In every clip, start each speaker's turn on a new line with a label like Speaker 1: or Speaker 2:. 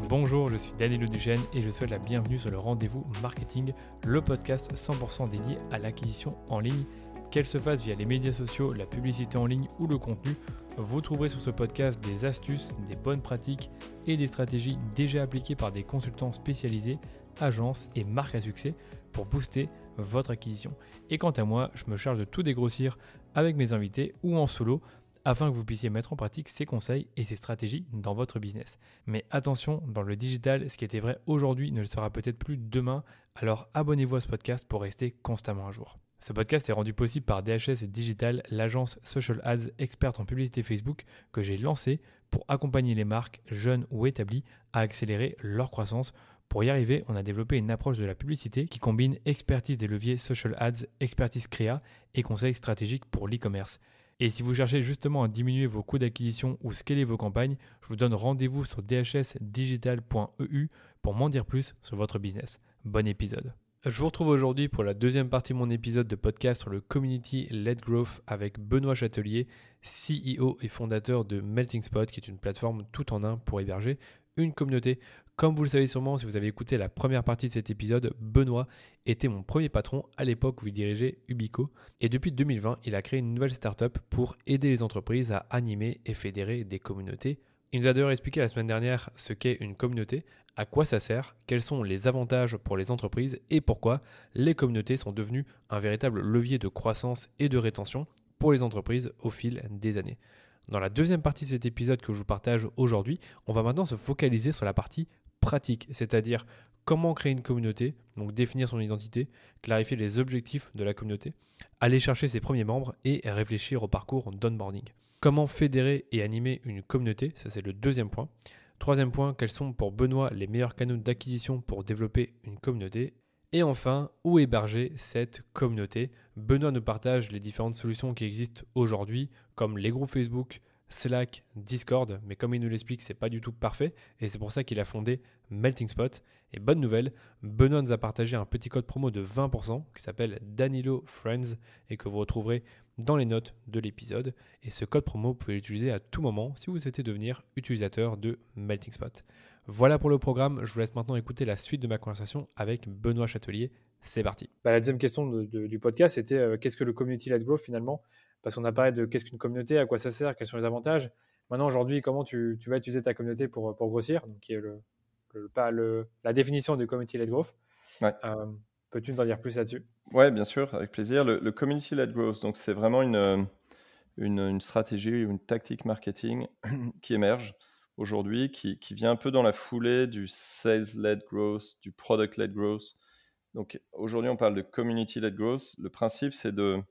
Speaker 1: Bonjour, je suis Danilo Duchesne et je souhaite la bienvenue sur le Rendez-vous Marketing, le podcast 100% dédié à l'acquisition en ligne. Qu'elle se fasse via les médias sociaux, la publicité en ligne ou le contenu, vous trouverez sur ce podcast des astuces, des bonnes pratiques et des stratégies déjà appliquées par des consultants spécialisés, agences et marques à succès pour booster votre acquisition. Et quant à moi, je me charge de tout dégrossir avec mes invités ou en solo afin que vous puissiez mettre en pratique ces conseils et ces stratégies dans votre business. Mais attention, dans le digital, ce qui était vrai aujourd'hui ne le sera peut-être plus demain, alors abonnez-vous à ce podcast pour rester constamment à jour. Ce podcast est rendu possible par DHS et Digital, l'agence Social Ads experte en publicité Facebook que j'ai lancée pour accompagner les marques, jeunes ou établies, à accélérer leur croissance. Pour y arriver, on a développé une approche de la publicité qui combine expertise des leviers Social Ads, expertise créa et conseils stratégiques pour l'e-commerce. Et si vous cherchez justement à diminuer vos coûts d'acquisition ou scaler vos campagnes, je vous donne rendez-vous sur dhsdigital.eu pour m'en dire plus sur votre business. Bon épisode. Je vous retrouve aujourd'hui pour la deuxième partie de mon épisode de podcast sur le Community Led Growth avec Benoît Châtelier, CEO et fondateur de Melting Spot, qui est une plateforme tout en un pour héberger une communauté. Comme vous le savez sûrement, si vous avez écouté la première partie de cet épisode, Benoît était mon premier patron à l'époque où il dirigeait Ubico. Et depuis 2020, il a créé une nouvelle startup pour aider les entreprises à animer et fédérer des communautés. Il nous a d'ailleurs expliqué la semaine dernière ce qu'est une communauté, à quoi ça sert, quels sont les avantages pour les entreprises et pourquoi les communautés sont devenues un véritable levier de croissance et de rétention pour les entreprises au fil des années. Dans la deuxième partie de cet épisode que je vous partage aujourd'hui, on va maintenant se focaliser sur la partie pratique, c'est-à-dire comment créer une communauté, donc définir son identité, clarifier les objectifs de la communauté, aller chercher ses premiers membres et réfléchir au parcours d'onboarding. Comment fédérer et animer une communauté, ça c'est le deuxième point. Troisième point, quels sont pour Benoît les meilleurs canaux d'acquisition pour développer une communauté? Et enfin, où héberger cette communauté? Benoît nous partage les différentes solutions qui existent aujourd'hui, comme les groupes Facebook, Slack, Discord, mais comme il nous l'explique, c'est pas du tout parfait, et c'est pour ça qu'il a fondé Melting Spot. Et bonne nouvelle, Benoît nous a partagé un petit code promo de 20% qui s'appelle Danilo Friends et que vous retrouverez dans les notes de l'épisode. Et ce code promo, vous pouvez l'utiliser à tout moment si vous souhaitez devenir utilisateur de Melting Spot. Voilà pour le programme, je vous laisse maintenant écouter la suite de ma conversation avec Benoît Châtelier. C'est parti. La deuxième question du podcast, c'était qu'est-ce que le Community Led Growth finalement? Parce qu'on a parlé de qu'est-ce qu'une communauté, à quoi ça sert, quels sont les avantages. Maintenant, aujourd'hui, comment tu vas utiliser ta communauté pour grossir, donc qui est la définition du Community Led Growth.
Speaker 2: Ouais.
Speaker 1: Peux-tu nous en dire plus là-dessus?
Speaker 2: Ouais, bien sûr, avec plaisir. Le Community Led Growth, donc c'est vraiment une stratégie, une tactique marketing qui émerge aujourd'hui, qui vient un peu dans la foulée du Sales Led Growth, du Product Led Growth. Donc aujourd'hui, on parle de Community Led Growth. Le principe, c'est de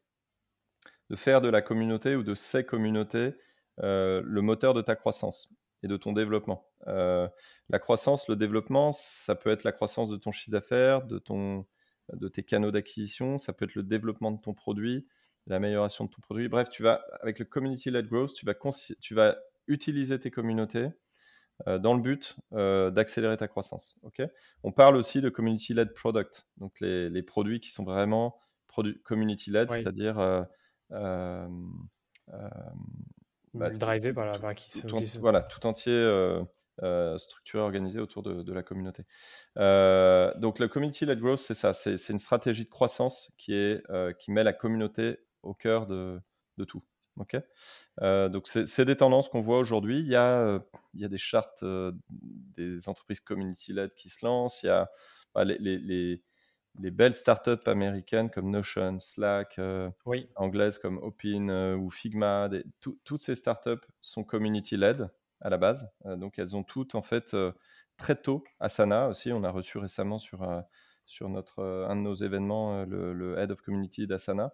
Speaker 2: faire de la communauté ou de ces communautés le moteur de ta croissance et de ton développement. La croissance, le développement, ça peut être la croissance de ton chiffre d'affaires, de tes canaux d'acquisition, ça peut être le développement de ton produit, l'amélioration de ton produit. Bref, avec le Community-Led Growth, tu vas utiliser tes communautés dans le but d'accélérer ta croissance. Okay. On parle aussi de Community-Led Product, donc les produits qui sont vraiment Community-Led,
Speaker 1: Oui.
Speaker 2: c'est-à-dire
Speaker 1: Drivé par la
Speaker 2: voilà, tout entier structuré, organisé autour de la communauté. Donc le Community-Led Growth, c'est ça, c'est une stratégie de croissance qui met la communauté au cœur de tout. Okay. Donc c'est des tendances qu'on voit aujourd'hui. Il y a des chartes des entreprises Community-Led qui se lancent. Il y a les belles startups américaines comme Notion, Slack,
Speaker 1: Oui.
Speaker 2: anglaises comme Opin ou Figma. Toutes ces startups sont community-led à la base. Donc, elles ont toutes, en fait, très tôt, Asana aussi, on a reçu récemment sur un de nos événements le Head of Community d'Asana.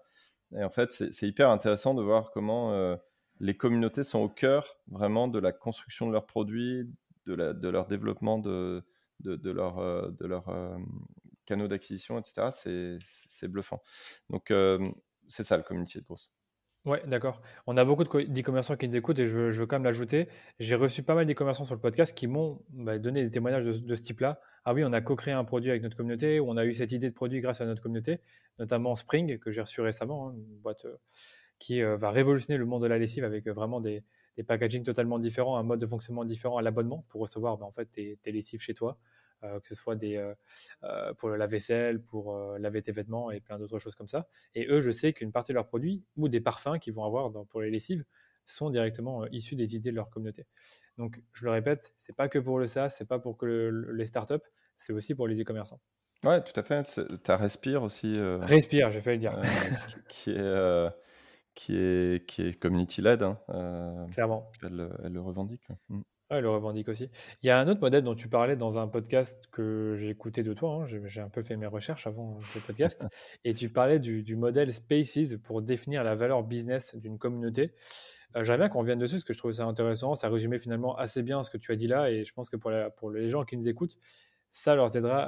Speaker 2: Et en fait, c'est hyper intéressant de voir comment les communautés sont au cœur vraiment de la construction de leurs produits, de leur développement de leur canaux d'acquisition, etc. C'est bluffant. Donc, c'est ça le community de growth.
Speaker 1: Ouais, d'accord. On a beaucoup d'e-commerçants qui nous écoutent et je veux quand même l'ajouter. J'ai reçu pas mal d'e-commerçants sur le podcast qui m'ont donné des témoignages de ce type-là. Ah oui, on a co-créé un produit avec notre communauté, ou on a eu cette idée de produit grâce à notre communauté, notamment Spring, que j'ai reçu récemment, une boîte qui va révolutionner le monde de la lessive avec vraiment des des packaging totalement différents, un mode de fonctionnement différent à l'abonnement pour recevoir en fait tes lessives chez toi, que ce soit pour le lave-vaisselle, pour laver tes vêtements et plein d'autres choses comme ça. Et eux, je sais qu'une partie de leurs produits ou des parfums qu'ils vont avoir pour les lessives sont directement issus des idées de leur communauté. Donc, je le répète, c'est pas que pour le SaaS, c'est pas pour que les startups, c'est aussi pour les e-commerçants.
Speaker 2: Ouais, tout à fait. Tu as Respire aussi,
Speaker 1: Respire, j'ai fait le dire.
Speaker 2: Qui est community-led, hein,
Speaker 1: Clairement.
Speaker 2: elle le revendique.
Speaker 1: Ouais, elle le revendique aussi. Il y a un autre modèle dont tu parlais dans un podcast que j'ai écouté de toi, hein. J'ai un peu fait mes recherches avant ce podcast, et tu parlais du modèle Spaces pour définir la valeur business d'une communauté. J'aimerais bien qu'on revienne dessus parce que je trouve ça intéressant. Ça résumait finalement assez bien ce que tu as dit là, et je pense que pour les gens qui nous écoutent, ça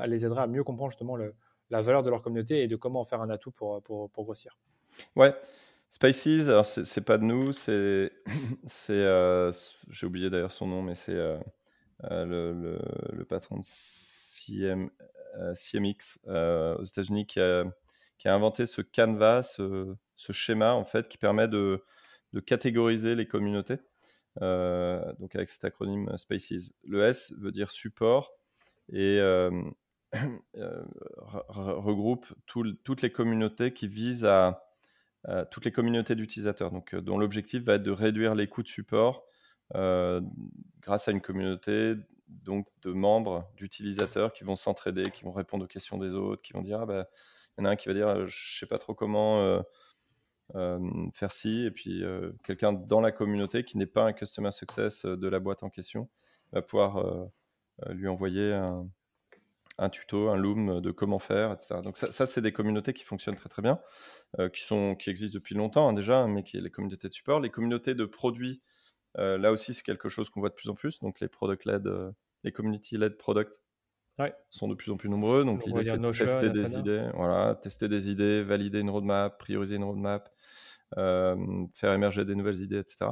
Speaker 1: les aidera à mieux comprendre justement la valeur de leur communauté et de comment en faire un atout pour grossir.
Speaker 2: Ouais, Spaces, alors c'est pas de nous, j'ai oublié d'ailleurs son nom, mais c'est le patron de CMX aux États-Unis qui a inventé ce canevas, ce schéma en fait qui permet de catégoriser les communautés. Donc avec cet acronyme Spaces. Le S veut dire support et regroupe toutes les communautés qui visent toutes les communautés d'utilisateurs, donc dont l'objectif va être de réduire les coûts de support grâce à une communauté donc de membres, d'utilisateurs qui vont s'entraider, qui vont répondre aux questions des autres, qui vont dire il y en a un qui va dire je sais pas trop comment faire ci, et puis quelqu'un dans la communauté qui n'est pas un customer success de la boîte en question va pouvoir lui envoyer un tuto, un loom de comment faire, etc. Donc ça c'est des communautés qui fonctionnent très très bien, qui existent depuis longtemps déjà, mais qui est les communautés de support. Les communautés de produits, là aussi c'est quelque chose qu'on voit de plus en plus, donc les product-led, les community-led products sont de plus en plus nombreux. Donc
Speaker 1: On
Speaker 2: l'idée
Speaker 1: va dire
Speaker 2: c'est de
Speaker 1: Notion,
Speaker 2: tester des
Speaker 1: Asana.
Speaker 2: idées, voilà, tester des idées, valider une roadmap, prioriser une roadmap, faire émerger des nouvelles idées, etc.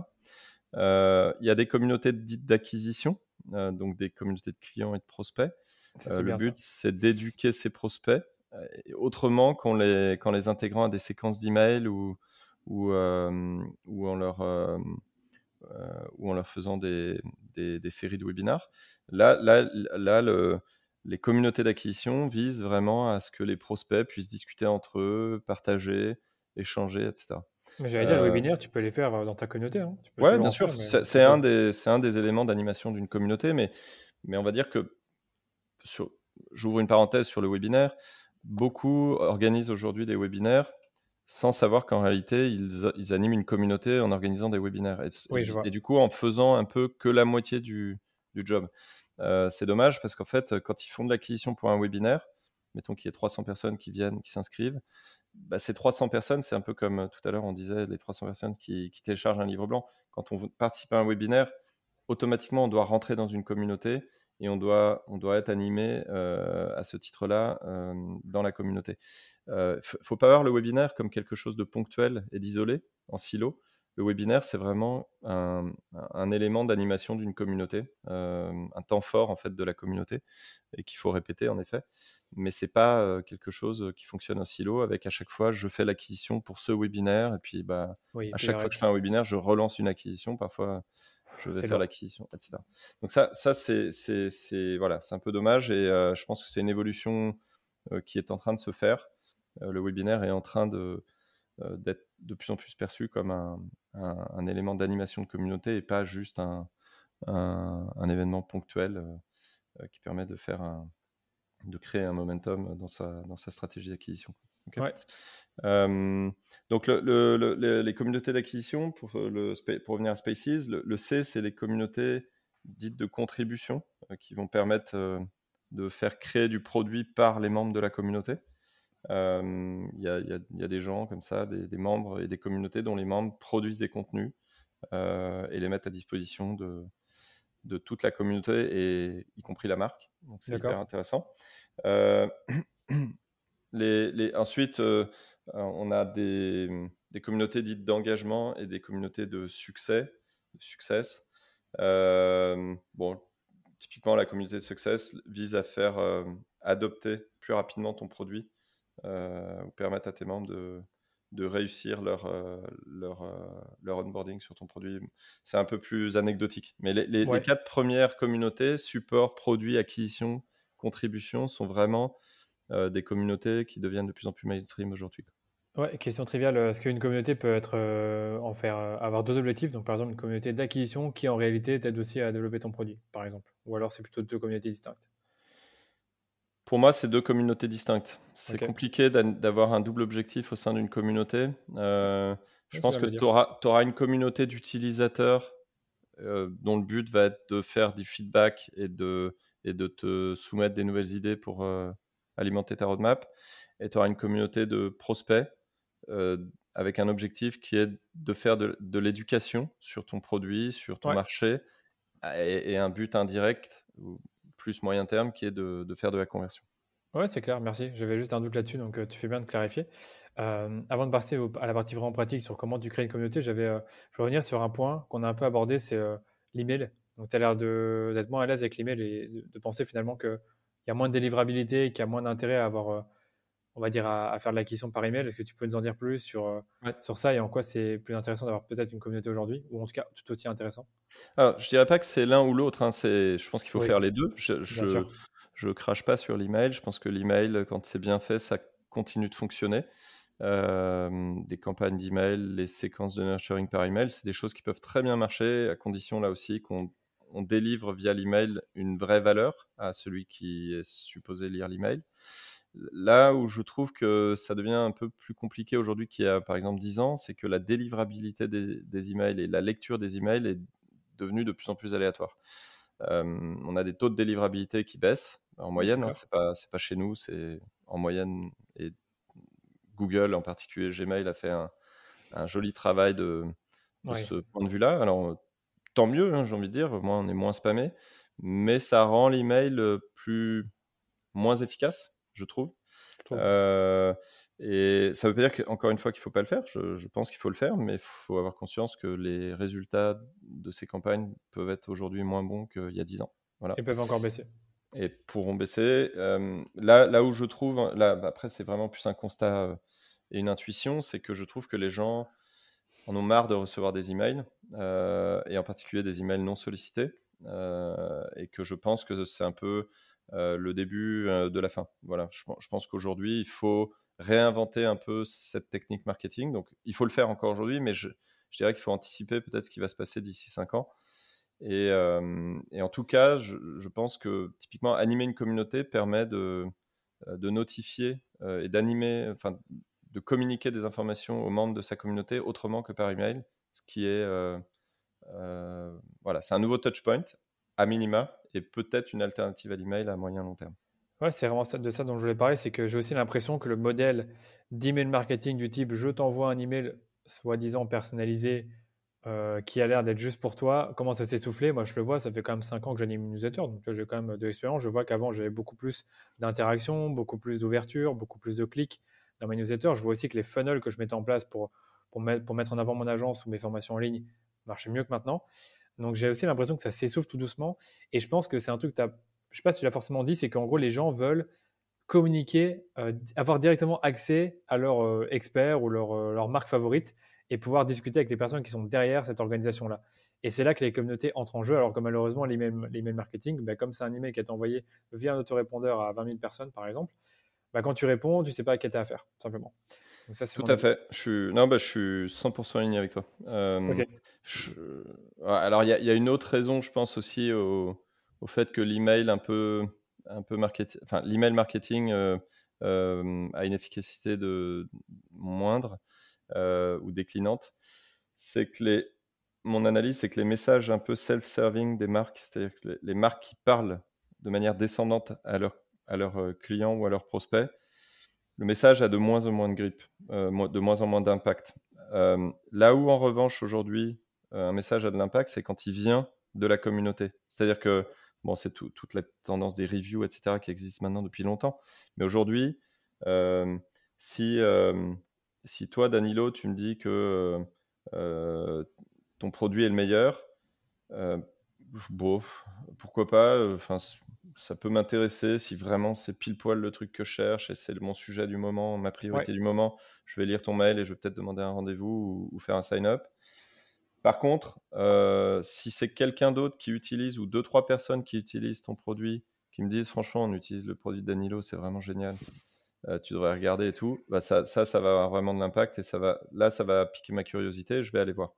Speaker 2: Il y a des communautés dites d'acquisition, donc des communautés de clients et de prospects. Le but, c'est d'éduquer ces prospects autrement qu'en les intégrant à des séquences d'emails ou en leur faisant des séries de webinars. Là les communautés d'acquisition visent vraiment à ce que les prospects puissent discuter entre eux, partager, échanger, etc.
Speaker 1: Mais j'allais dire, le webinaire, tu peux les faire dans ta communauté, hein. Tu peux
Speaker 2: Ouais,
Speaker 1: toujours
Speaker 2: bien
Speaker 1: en
Speaker 2: sûr,
Speaker 1: faire, mais
Speaker 2: c'est un des éléments d'animation d'une communauté, mais on va dire que j'ouvre une parenthèse sur le webinaire, beaucoup organisent aujourd'hui des webinaires sans savoir qu'en réalité, ils animent une communauté en organisant des webinaires.
Speaker 1: oui, je vois.
Speaker 2: Et du coup, en faisant un peu que la moitié du job. C'est dommage parce qu'en fait, quand ils font de l'acquisition pour un webinaire, mettons qu'il y ait 300 personnes qui viennent, qui s'inscrivent, ces 300 personnes, c'est un peu comme tout à l'heure, on disait, les 300 personnes qui téléchargent un livre blanc. Quand on participe à un webinaire, automatiquement, on doit rentrer dans une communauté et on doit être animé à ce titre-là dans la communauté. Faut pas voir le webinaire comme quelque chose de ponctuel et d'isolé, en silo. Le webinaire, c'est vraiment un élément d'animation d'une communauté, un temps fort en fait de la communauté et qu'il faut répéter en effet. Mais c'est pas quelque chose qui fonctionne en silo avec à chaque fois je fais l'acquisition pour ce webinaire et puis
Speaker 1: Oui,
Speaker 2: à
Speaker 1: puis
Speaker 2: chaque fois que je fais un webinaire, je relance une acquisition. Parfois, je vais faire l'acquisition, etc. Donc ça c'est voilà, c'est un peu dommage et je pense que c'est une évolution qui est en train de se faire. Le webinaire est en train d'être de plus en plus perçu comme un élément d'animation de communauté et pas juste un événement ponctuel qui permet de créer un momentum dans sa stratégie d'acquisition. Okay.
Speaker 1: Ouais.
Speaker 2: Donc les communautés d'acquisition, pour revenir à Spaces, le C, c'est les communautés dites de contribution qui vont permettre de faire créer du produit par les membres de la communauté. Il y a des gens comme ça, des membres et des communautés dont les membres produisent des contenus et les mettent à disposition de toute la communauté, et y compris la marque. Donc c'est hyper intéressant. Ensuite, on a des communautés dites d'engagement et des communautés de succès, success. Bon, typiquement, la communauté de success vise à faire adopter plus rapidement ton produit ou permettre à tes membres de réussir leur onboarding sur ton produit. C'est un peu plus anecdotique. Mais les
Speaker 1: Ouais.
Speaker 2: 4 premières communautés, support, produit, acquisition, contribution, sont vraiment des communautés qui deviennent de plus en plus mainstream aujourd'hui.
Speaker 1: Ouais, question triviale, est-ce qu'une communauté peut avoir deux objectifs? Donc par exemple une communauté d'acquisition qui en réalité t'aide aussi à développer ton produit, par exemple. Ou alors c'est plutôt deux communautés distinctes.
Speaker 2: Pour moi, c'est deux communautés distinctes. C'est
Speaker 1: Ok.
Speaker 2: compliqué d'avoir un double objectif au sein d'une communauté. Je
Speaker 1: Ouais, c'est
Speaker 2: pense
Speaker 1: bien de
Speaker 2: que
Speaker 1: le
Speaker 2: tu
Speaker 1: dire.
Speaker 2: auras une communauté d'utilisateurs dont le but va être de faire du feedback et de te soumettre des nouvelles idées pour alimenter ta roadmap. Et tu auras une communauté de prospects euh, avec un objectif qui est de faire de l'éducation sur ton produit, sur ton
Speaker 1: Ouais.
Speaker 2: marché, et un but indirect, ou plus moyen terme, qui est de faire de la conversion.
Speaker 1: Ouais, c'est clair, merci. J'avais juste un doute là-dessus, donc tu fais bien de clarifier. Avant de passer à la partie vraiment pratique sur comment tu crées une communauté, je veux revenir sur un point qu'on a un peu abordé, c'est l'email. Donc tu as l'air d'être moins à l'aise avec l'email et de penser finalement qu'il y a moins de délivrabilité et qu'il y a moins d'intérêt à avoir, on va dire, à faire de l'acquisition par email. Est-ce que tu peux nous en dire plus
Speaker 2: Ouais.
Speaker 1: sur ça et en quoi c'est plus intéressant d'avoir peut-être une communauté aujourd'hui, ou en tout cas tout aussi intéressant?
Speaker 2: Alors, je dirais pas que c'est l'un ou l'autre, hein, je pense qu'il faut
Speaker 1: Oui,
Speaker 2: faire les deux.
Speaker 1: bien sûr.
Speaker 2: Je crache pas sur l'email. Je pense que l'email, quand c'est bien fait, ça continue de fonctionner. Des campagnes d'email, les séquences de nurturing par email, c'est des choses qui peuvent très bien marcher, à condition là aussi qu'on délivre via l'email une vraie valeur à celui qui est supposé lire l'email. Là où je trouve que ça devient un peu plus compliqué aujourd'hui qu'il y a par exemple 10 ans, c'est que la délivrabilité des emails et la lecture des emails est devenue de plus en plus aléatoire. On a des taux de délivrabilité qui baissent en
Speaker 1: Oui, c'est
Speaker 2: moyenne, hein,
Speaker 1: clair.
Speaker 2: c'est pas chez nous, c'est en moyenne. Et Google, en particulier Gmail, a fait un joli travail de
Speaker 1: Oui,
Speaker 2: ce point de vue-là. Alors, tant mieux, hein, j'ai envie de dire, au moins on est moins spammé, mais ça rend l'email moins efficace, je trouve.
Speaker 1: je trouve.
Speaker 2: Euh, et ça veut pas dire qu'encore une fois qu'il ne faut pas le faire. Je pense qu'il faut le faire, mais il faut avoir conscience que les résultats de ces campagnes peuvent être aujourd'hui moins bons qu'il y a 10 ans. Voilà.
Speaker 1: Ils peuvent encore baisser.
Speaker 2: Et pourront baisser. Là où je trouve, là, après, c'est vraiment plus un constat et une intuition, c'est que je trouve que les gens en ont marre de recevoir des emails, et en particulier des emails non sollicités, et que je pense que c'est un peu le début de la fin. Voilà, je pense qu'aujourd'hui, il faut réinventer un peu cette technique marketing. Donc, il faut le faire encore aujourd'hui, mais je dirais qu'il faut anticiper peut-être ce qui va se passer d'ici 5 ans. Et en tout cas, je pense que typiquement, animer une communauté permet de notifier et d'animer, enfin, de communiquer des informations aux membres de sa communauté autrement que par email, ce qui est, voilà, c'est un nouveau touchpoint à minima et peut-être une alternative à l'email à moyen long terme.
Speaker 1: Ouais, c'est vraiment de ça dont je voulais parler, c'est que j'ai aussi l'impression que le modèle d'email marketing du type je t'envoie un email soi-disant personnalisé qui a l'air d'être juste pour toi commence à s'essouffler. Moi, je le vois, ça fait quand même 5 ans que j'anime une newsletter, donc tu vois, j'ai quand même de l'expérience. Je vois qu'avant, j'avais beaucoup plus d'interactions, beaucoup plus d'ouverture, beaucoup plus de clics dans ma newsletter. Je vois aussi que les funnels que je mettais en place pour mettre en avant mon agence ou mes formations en ligne marchaient mieux que maintenant. Donc j'ai aussi l'impression que ça s'essouffle tout doucement. Et je pense que c'est un truc que je sais pas si tu l'as forcément dit, c'est qu'en gros, les gens veulent communiquer, avoir directement accès à leur expert ou leur marque favorite et pouvoir discuter avec les personnes qui sont derrière cette organisation-là. Et c'est là que les communautés entrent en jeu, alors que malheureusement, l'email marketing, bah, comme c'est un email qui est envoyé via un autorépondeur à 20 000 personnes, par exemple, bah, quand tu réponds, tu ne sais pas à qui tu as affaire, simplement. Donc ça, c'est
Speaker 2: Tout
Speaker 1: mon
Speaker 2: à
Speaker 1: avis.
Speaker 2: fait. Non, bah, je suis 100% aligné avec toi.
Speaker 1: Ok.
Speaker 2: Je- ouais, alors, il y a une autre raison, je pense aussi au fait que l'email enfin, l'email marketing a une efficacité moindre ou déclinante. C'est que mon analyse, c'est que les messages un peu self-serving des marques, c'est-à-dire que les marques qui parlent de manière descendante à leurs clients ou à leurs prospects, le message a de moins en moins de grippe, de moins en moins d'impact. Là où, en revanche, aujourd'hui, un message a de l'impact, c'est quand il vient de la communauté. C'est-à-dire que, bon, c'est toute la tendance des reviews, etc., qui existe maintenant depuis longtemps. Mais aujourd'hui, euh, si, euh, si toi, Danilo, tu me dis que ton produit est le meilleur, euh, Bon, pourquoi pas, enfin, ça peut m'intéresser si vraiment c'est pile poil le truc que je cherche et c'est mon sujet du moment, ma
Speaker 1: Ouais.
Speaker 2: priorité du moment. Je vais lire ton mail et je vais peut-être demander un rendez-vous ou faire un sign-up. Par contre, si c'est quelqu'un d'autre qui utilise ou 2-3 personnes qui utilisent ton produit, qui me disent: «Franchement, on utilise le produit de Danilo, c'est vraiment génial, tu devrais regarder et tout», bah, ça va avoir vraiment de l'impact et ça va piquer ma curiosité, je vais aller voir.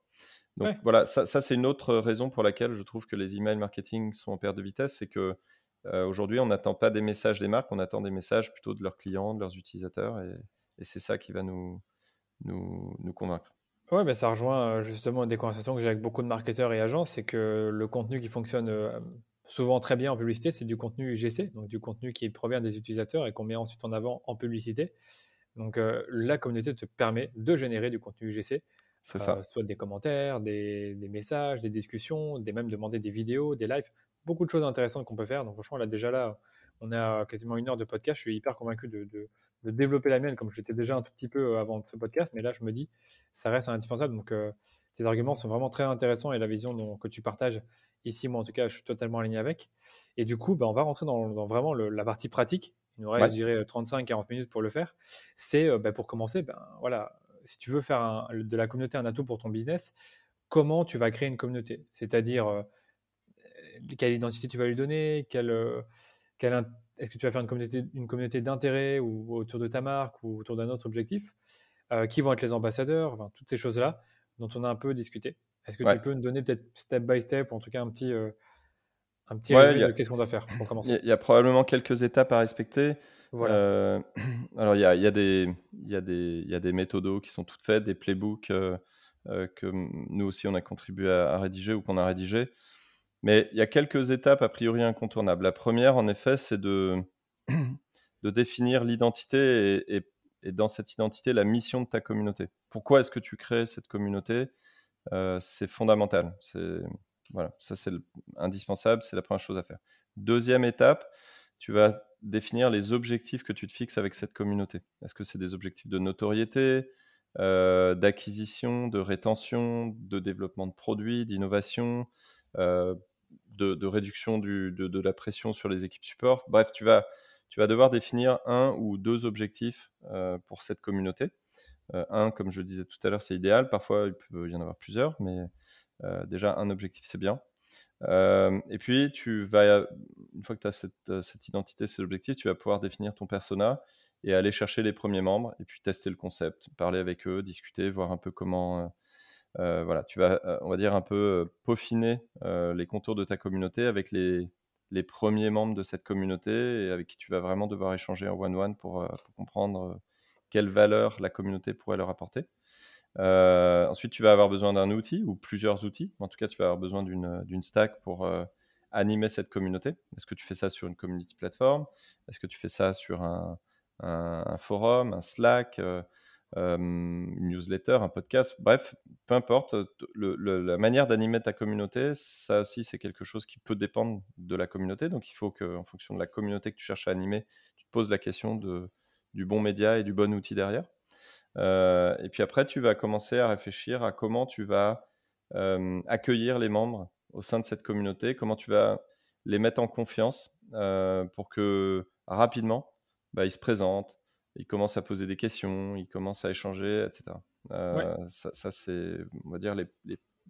Speaker 2: Donc
Speaker 1: Ouais.
Speaker 2: voilà, ça c'est une autre raison pour laquelle je trouve que les emails marketing sont en perte de vitesse, c'est que, aujourd'hui, on n'attend pas des messages des marques, on attend des messages plutôt de leurs clients, de leurs utilisateurs et c'est ça qui va nous convaincre.
Speaker 1: Ouais, bah, ça rejoint justement des conversations que j'ai avec beaucoup de marketeurs et agences, c'est que le contenu qui fonctionne souvent très bien en publicité, c'est du contenu UGC, donc du contenu qui provient des utilisateurs et qu'on met ensuite en avant en publicité. Donc la communauté te permet de générer du contenu UGC,
Speaker 2: C'est ça.
Speaker 1: soit des commentaires, des messages, des discussions, même demander des vidéos, des lives, beaucoup de choses intéressantes qu'on peut faire. Donc franchement, là déjà là, on a quasiment 1 heure de podcast. Je suis hyper convaincu de développer la mienne comme j'étais déjà un tout petit peu avant ce podcast, mais là je me dis, ça reste indispensable. Donc tes arguments sont vraiment très intéressants et la vision que tu partages ici, moi en tout cas, je suis totalement aligné avec. Et du coup, bah, on va rentrer dans vraiment la partie pratique. Il nous reste,
Speaker 2: Ouais,
Speaker 1: je dirais, 35-40 minutes pour le faire. C'est bah, pour commencer, ben, voilà, si tu veux faire de la communauté un atout pour ton business, comment tu vas créer une communauté? C'est-à-dire, quelle identité tu vas lui donner, est-ce que tu vas faire une communauté d'intérêt ou autour de ta marque ou autour d'un autre objectif? Qui vont être les ambassadeurs? Enfin, toutes ces choses-là dont on a un peu discuté. Est-ce que tu
Speaker 2: ouais.
Speaker 1: peux nous donner peut-être step by step, ou en tout cas un petit
Speaker 2: Ouais,
Speaker 1: résumé de qu'est-ce qu'on doit faire pour commencer?
Speaker 2: il y a probablement quelques étapes à respecter.
Speaker 1: Voilà.
Speaker 2: Heu, alors il y a il y a des méthodos qui sont toutes faites, des playbooks, que, nous aussi on a contribué à rédiger ou qu'on a rédigé. Mais il y a quelques étapes a priori incontournables. La première, en effet, c'est de définir l'identité et dans cette identité, la mission de ta communauté. Pourquoi est-ce que tu crées cette communauté? C'est fondamental. Voilà, ça c'est indispensable, c'est la première chose à faire. Deuxième étape, tu vas définir les objectifs que tu te fixes avec cette communauté. Est-ce que c'est des objectifs de notoriété, d'acquisition, de rétention, de développement de produits, d'innovation, euh, de réduction de la pression sur les équipes support? Bref, tu vas devoir définir un ou deux objectifs pour cette communauté. Un, comme je le disais tout à l'heure, c'est idéal. Parfois, il peut y en avoir plusieurs, mais déjà, un objectif, c'est bien. Et puis, une fois que tu as cette identité, ces objectifs, tu vas pouvoir définir ton persona et aller chercher les premiers membres et puis tester le concept, parler avec eux, discuter, voir un peu comment. Voilà, tu vas, on va dire, un peu peaufiner les contours de ta communauté avec les premiers membres de cette communauté et avec qui tu vas vraiment devoir échanger en one-one pour comprendre quelle valeur la communauté pourrait leur apporter. Ensuite, tu vas avoir besoin d'un outil ou plusieurs outils. En tout cas, tu vas avoir besoin d'une stack pour animer cette communauté. Est-ce que tu fais ça sur une community platform? Est-ce que tu fais ça sur un forum, un Slack, une newsletter, un podcast? Bref, peu importe. La manière d'animer ta communauté, ça aussi, c'est quelque chose qui peut dépendre de la communauté. Donc, il faut qu'en fonction de la communauté que tu cherches à animer, tu te poses la question du bon média et du bon outil derrière. Et puis après, tu vas commencer à réfléchir à comment tu vas accueillir les membres au sein de cette communauté, comment tu vas les mettre en confiance pour que rapidement, bah, ils se présentent, ils commencent à poser des questions, ils commencent à échanger, etc.
Speaker 1: Ouais,
Speaker 2: Ça c'est, on va dire,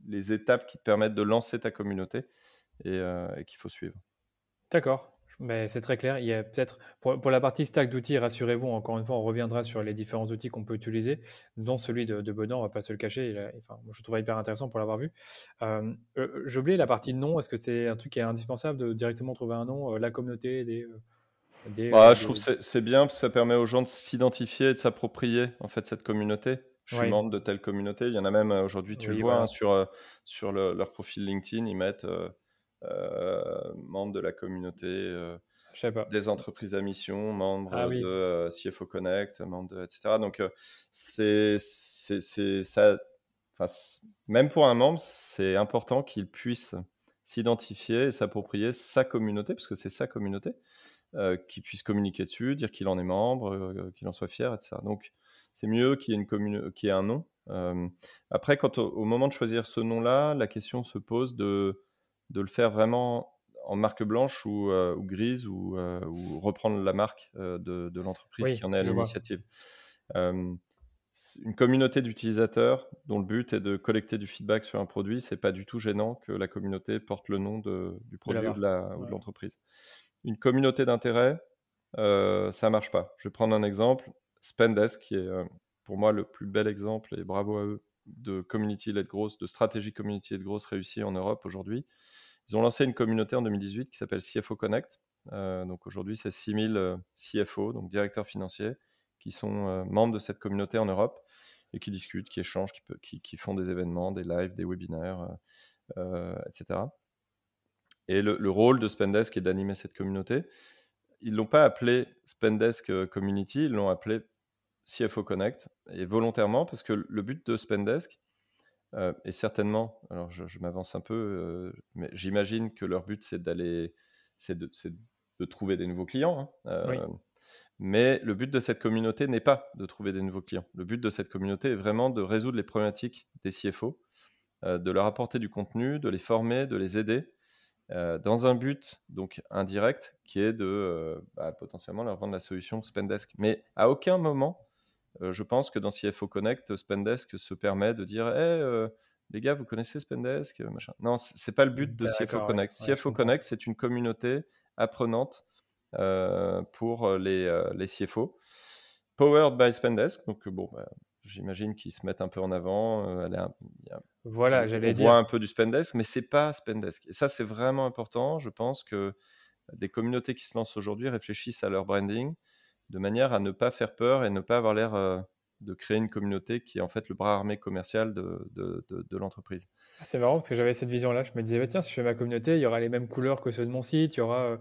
Speaker 2: les étapes qui te permettent de lancer ta communauté et qu'il faut suivre.
Speaker 1: d'accord. Mais c'est très clair. Il y a peut-être, pour la partie stack d'outils, rassurez-vous, encore une fois, on reviendra sur les différents outils qu'on peut utiliser, dont celui de Bedan, on va pas se le cacher. Enfin, moi, je le trouve hyper intéressant pour l'avoir vu. J'ai oublié la partie nom. Est-ce que c'est un truc qui est indispensable de directement trouver un nom, la communauté
Speaker 2: Bah, je trouve que c'est bien parce que ça permet aux gens de s'identifier et de s'approprier en fait cette communauté. Je suis
Speaker 1: Oui,
Speaker 2: membre de telle communauté. Il y en a même aujourd'hui, tu le
Speaker 1: oui,
Speaker 2: vois hein,
Speaker 1: voilà.
Speaker 2: sur leur profil LinkedIn, ils mettent membre de la communauté
Speaker 1: Je sais pas.
Speaker 2: des entreprises à mission,
Speaker 1: Ah
Speaker 2: membre de
Speaker 1: oui,
Speaker 2: CFO Connect, etc. Donc c'est ça. Enfin, même pour un membre, c'est important qu'il puisse s'identifier et s'approprier sa communauté parce que c'est sa communauté qu'il puisse communiquer dessus, dire qu'il en est membre, qu'il en soit fier, etc. Donc, c'est mieux qu'il y ait qu'il y ait un nom. Après, au moment de choisir ce nom-là, la question se pose de le faire vraiment en marque blanche ou grise ou reprendre la marque de l'entreprise qui
Speaker 1: Oui,
Speaker 2: en est à
Speaker 1: je vois.
Speaker 2: l'initiative. Euh, une communauté d'utilisateurs dont le but est de collecter du feedback sur un produit, c'est pas du tout gênant que la communauté porte le nom du
Speaker 1: De la
Speaker 2: produit ou de
Speaker 1: marque.
Speaker 2: ou de
Speaker 1: Ouais.
Speaker 2: l'entreprise. Une communauté d'intérêt, ça marche pas. Je vais prendre un exemple. Spendesk, qui est pour moi le plus bel exemple, et bravo à eux, de community-led growth, de stratégie community-led growth réussie en Europe aujourd'hui. Ils ont lancé une communauté en 2018 qui s'appelle CFO Connect. Donc aujourd'hui, c'est 6000 CFO, donc directeurs financiers, qui sont membres de cette communauté en Europe et qui discutent, qui échangent, qui font des événements, des lives, des webinaires, etc. Et le rôle de Spendesk est d'animer cette communauté. Ils ne l'ont pas appelé Spendesk Community, ils l'ont appelé CFO Connect, et volontairement, parce que le but de Spendesk, et certainement, alors je m'avance un peu, mais j'imagine que leur but c'est de trouver des nouveaux clients, hein,
Speaker 1: Oui,
Speaker 2: mais le but de cette communauté n'est pas de trouver des nouveaux clients. Le but de cette communauté est vraiment de résoudre les problématiques des CFO, de leur apporter du contenu, de les former, de les aider, dans un but donc indirect qui est de potentiellement leur vendre la solution Spendesk. Mais à aucun moment, je pense que dans CFO Connect, Spendesk se permet de dire les gars, vous connaissez Spendesk machin. Non, c'est pas le but de CFO
Speaker 1: d'accord, ouais.
Speaker 2: Connect.
Speaker 1: Ouais, je
Speaker 2: CFO
Speaker 1: comprends.
Speaker 2: Connect, c'est une communauté apprenante pour les CFO. Powered by Spendesk. Donc, bon, j'imagine qu'ils se mettent un peu en avant.
Speaker 1: Voilà, j'allais
Speaker 2: On voit
Speaker 1: dire.
Speaker 2: un peu du Spendesk, mais c'est pas Spendesk. Et ça, c'est vraiment important. Je pense que des communautés qui se lancent aujourd'hui réfléchissent à leur branding de manière à ne pas faire peur et ne pas avoir l'air de créer une communauté qui est en fait le bras armé commercial de l'entreprise.
Speaker 1: Ah, c'est marrant parce que j'avais cette vision-là. Je me disais, bah, tiens, si je fais ma communauté, il y aura les mêmes couleurs que ceux de mon site. Il y aura,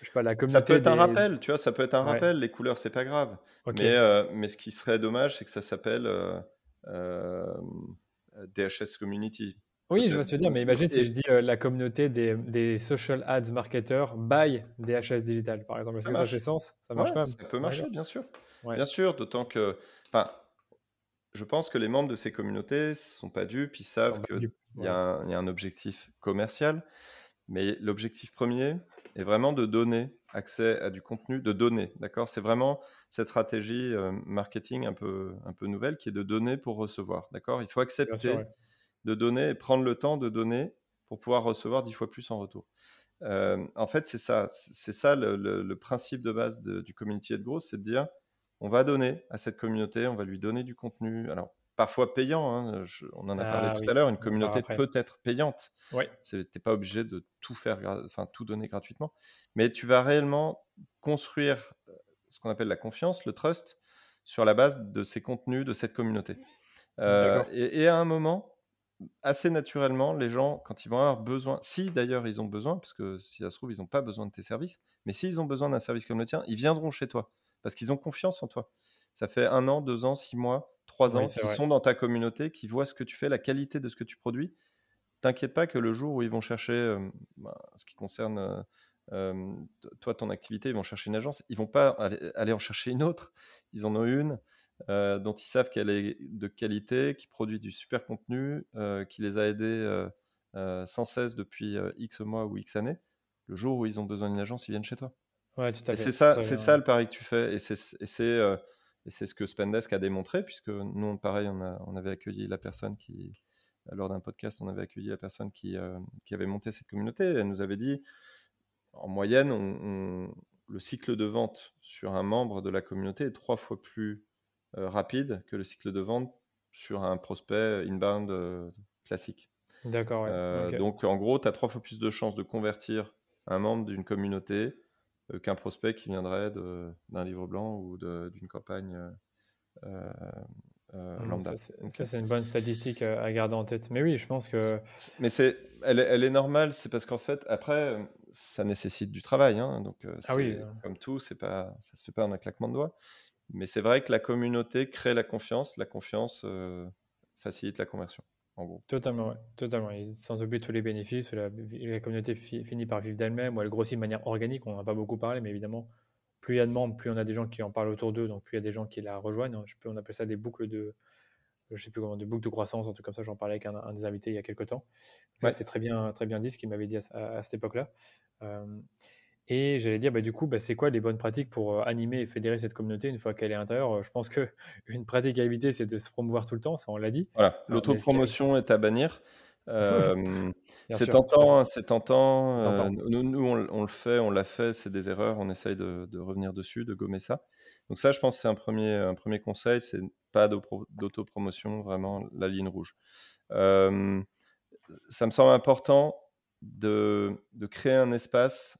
Speaker 1: je sais pas, la
Speaker 2: Ça peut
Speaker 1: communauté
Speaker 2: être un
Speaker 1: des.
Speaker 2: rappel, tu vois, ça peut être un
Speaker 1: Ouais,
Speaker 2: rappel. Les couleurs, c'est pas grave.
Speaker 1: ok.
Speaker 2: Mais ce qui serait dommage, c'est que ça s'appelle euh, DHS Community,
Speaker 1: Oui, je vois
Speaker 2: peut-être.
Speaker 1: ce que tu veux dire, mais imagine si je
Speaker 2: Et
Speaker 1: dis la communauté des social ads marketeurs by DHS Digital, par exemple. Est-ce
Speaker 2: ça
Speaker 1: que ça fait
Speaker 2: marche.
Speaker 1: sens? Ça marche
Speaker 2: Ouais,
Speaker 1: quand même.
Speaker 2: ça peut marcher,
Speaker 1: D'accord.
Speaker 2: bien sûr.
Speaker 1: Ouais,
Speaker 2: Bien sûr, d'autant que, enfin, je pense que les membres de ces communautés ne sont pas dupes, ils
Speaker 1: ils
Speaker 2: savent
Speaker 1: sont pas
Speaker 2: qu'il
Speaker 1: dupes.
Speaker 2: y a
Speaker 1: Ouais,
Speaker 2: il y a un objectif commercial, mais l'objectif premier est vraiment de donner accès à du contenu, de donner, d'accord? C'est vraiment cette stratégie marketing un peu nouvelle qui est de donner pour recevoir, d'accord? Il faut
Speaker 1: bien sûr,
Speaker 2: accepter
Speaker 1: ouais.
Speaker 2: de donner et prendre le temps de donner pour pouvoir recevoir 10 fois plus en retour. En fait, c'est ça le principe de base du community de growth, c'est de dire, on va donner à cette communauté, on va lui donner du contenu. Alors, parfois payant, hein, on en a parlé
Speaker 1: Ah
Speaker 2: tout à
Speaker 1: oui,
Speaker 2: l'heure, une
Speaker 1: on en parlera
Speaker 2: communauté
Speaker 1: après.
Speaker 2: peut être payante.
Speaker 1: Ouais,
Speaker 2: Tu n'es pas obligé de tout faire, enfin, tout donner gratuitement, mais tu vas réellement construire ce qu'on appelle la confiance, le trust, sur la base de ces contenus, de cette communauté.
Speaker 1: d'accord.
Speaker 2: Et à un moment, assez naturellement, les gens, quand ils vont avoir besoin, si d'ailleurs ils ont besoin, parce que si ça se trouve, ils n'ont pas besoin de tes services, mais s'ils ont besoin d'un service comme le tien, ils viendront chez toi, parce qu'ils ont confiance en toi. Ça fait 1 an, 2 ans, 6 mois, 3 ans
Speaker 1: Oui, c'est
Speaker 2: qu'ils
Speaker 1: vrai.
Speaker 2: sont dans ta communauté, qu'ils voient ce que tu fais, la qualité de ce que tu produis. T'inquiète pas que le jour où ils vont chercher, ce qui concerne toi, ton activité, ils vont chercher une agence, ils vont pas aller en chercher une autre. Ils en ont une dont ils savent qu'elle est de qualité, qui produit du super contenu, qui les a aidés sans cesse depuis X mois ou X années. Le jour où ils ont besoin d'une agence, ils viennent chez toi.
Speaker 1: Ouais, tout à
Speaker 2: Et
Speaker 1: fait. C'est très
Speaker 2: c'est
Speaker 1: bien.
Speaker 2: ça le pari que tu fais. Et c'est ce que Spendesk a démontré, puisque nous, pareil, on avait accueilli la personne lors d'un podcast, on avait accueilli la personne qui avait monté cette communauté. Elle nous avait dit, en moyenne, le cycle de vente sur un membre de la communauté est 3 fois plus rapide que le cycle de vente sur un prospect inbound classique.
Speaker 1: D'accord, ouais. Ok.
Speaker 2: Donc, en gros, tu as 3 fois plus de chances de convertir un membre d'une communauté qu'un prospect qui viendrait d'un livre blanc ou d'une campagne euh,
Speaker 1: Ça,
Speaker 2: lambda. Ok.
Speaker 1: c'est une bonne statistique à garder en tête. Mais oui, je pense que.
Speaker 2: Mais elle est normale, c'est parce qu'en fait, après, ça nécessite du travail, hein, donc
Speaker 1: Ah oui,
Speaker 2: c'est comme tout, ça se fait pas en un claquement de doigts. Mais c'est vrai que la communauté crée la confiance facilite la conversion, en gros.
Speaker 1: totalement, ouais. Totalement. Et sans oublier tous les bénéfices, la communauté finit par vivre d'elle-même, ou elle grossit de manière organique. On n'en a pas beaucoup parlé, mais évidemment, plus il y a de membres, plus on a des gens qui en parlent autour d'eux, donc plus il y a des gens qui la rejoignent. On appelle ça des boucles je sais plus comment, de boucle de croissance, un truc comme ça. J'en parlais avec un des invités il y a quelques temps. Donc ça,
Speaker 2: Ouais,
Speaker 1: c'est très bien dit ce qu'il m'avait dit à cette époque-là. Euh, et j'allais dire, du coup, c'est quoi les bonnes pratiques pour animer et fédérer cette communauté une fois qu'elle est à l'intérieur? Je pense que une pratique à éviter, c'est de se promouvoir tout le temps, ça on l'a dit.
Speaker 2: voilà.
Speaker 1: Mais est-ce qu'il y a...
Speaker 2: L'autopromotion est à bannir.
Speaker 1: Bien
Speaker 2: C'est
Speaker 1: sûr, tout à fait.
Speaker 2: tentant, hein, c'est tentant.
Speaker 1: C'est tentant.
Speaker 2: Nous, on le fait, on l'a fait, c'est des erreurs. On essaye de revenir dessus, de gommer ça. Donc ça, je pense que c'est un premier conseil, c'est pas d'autopromotion, vraiment la ligne rouge. Euh, Ça me semble important de créer un espace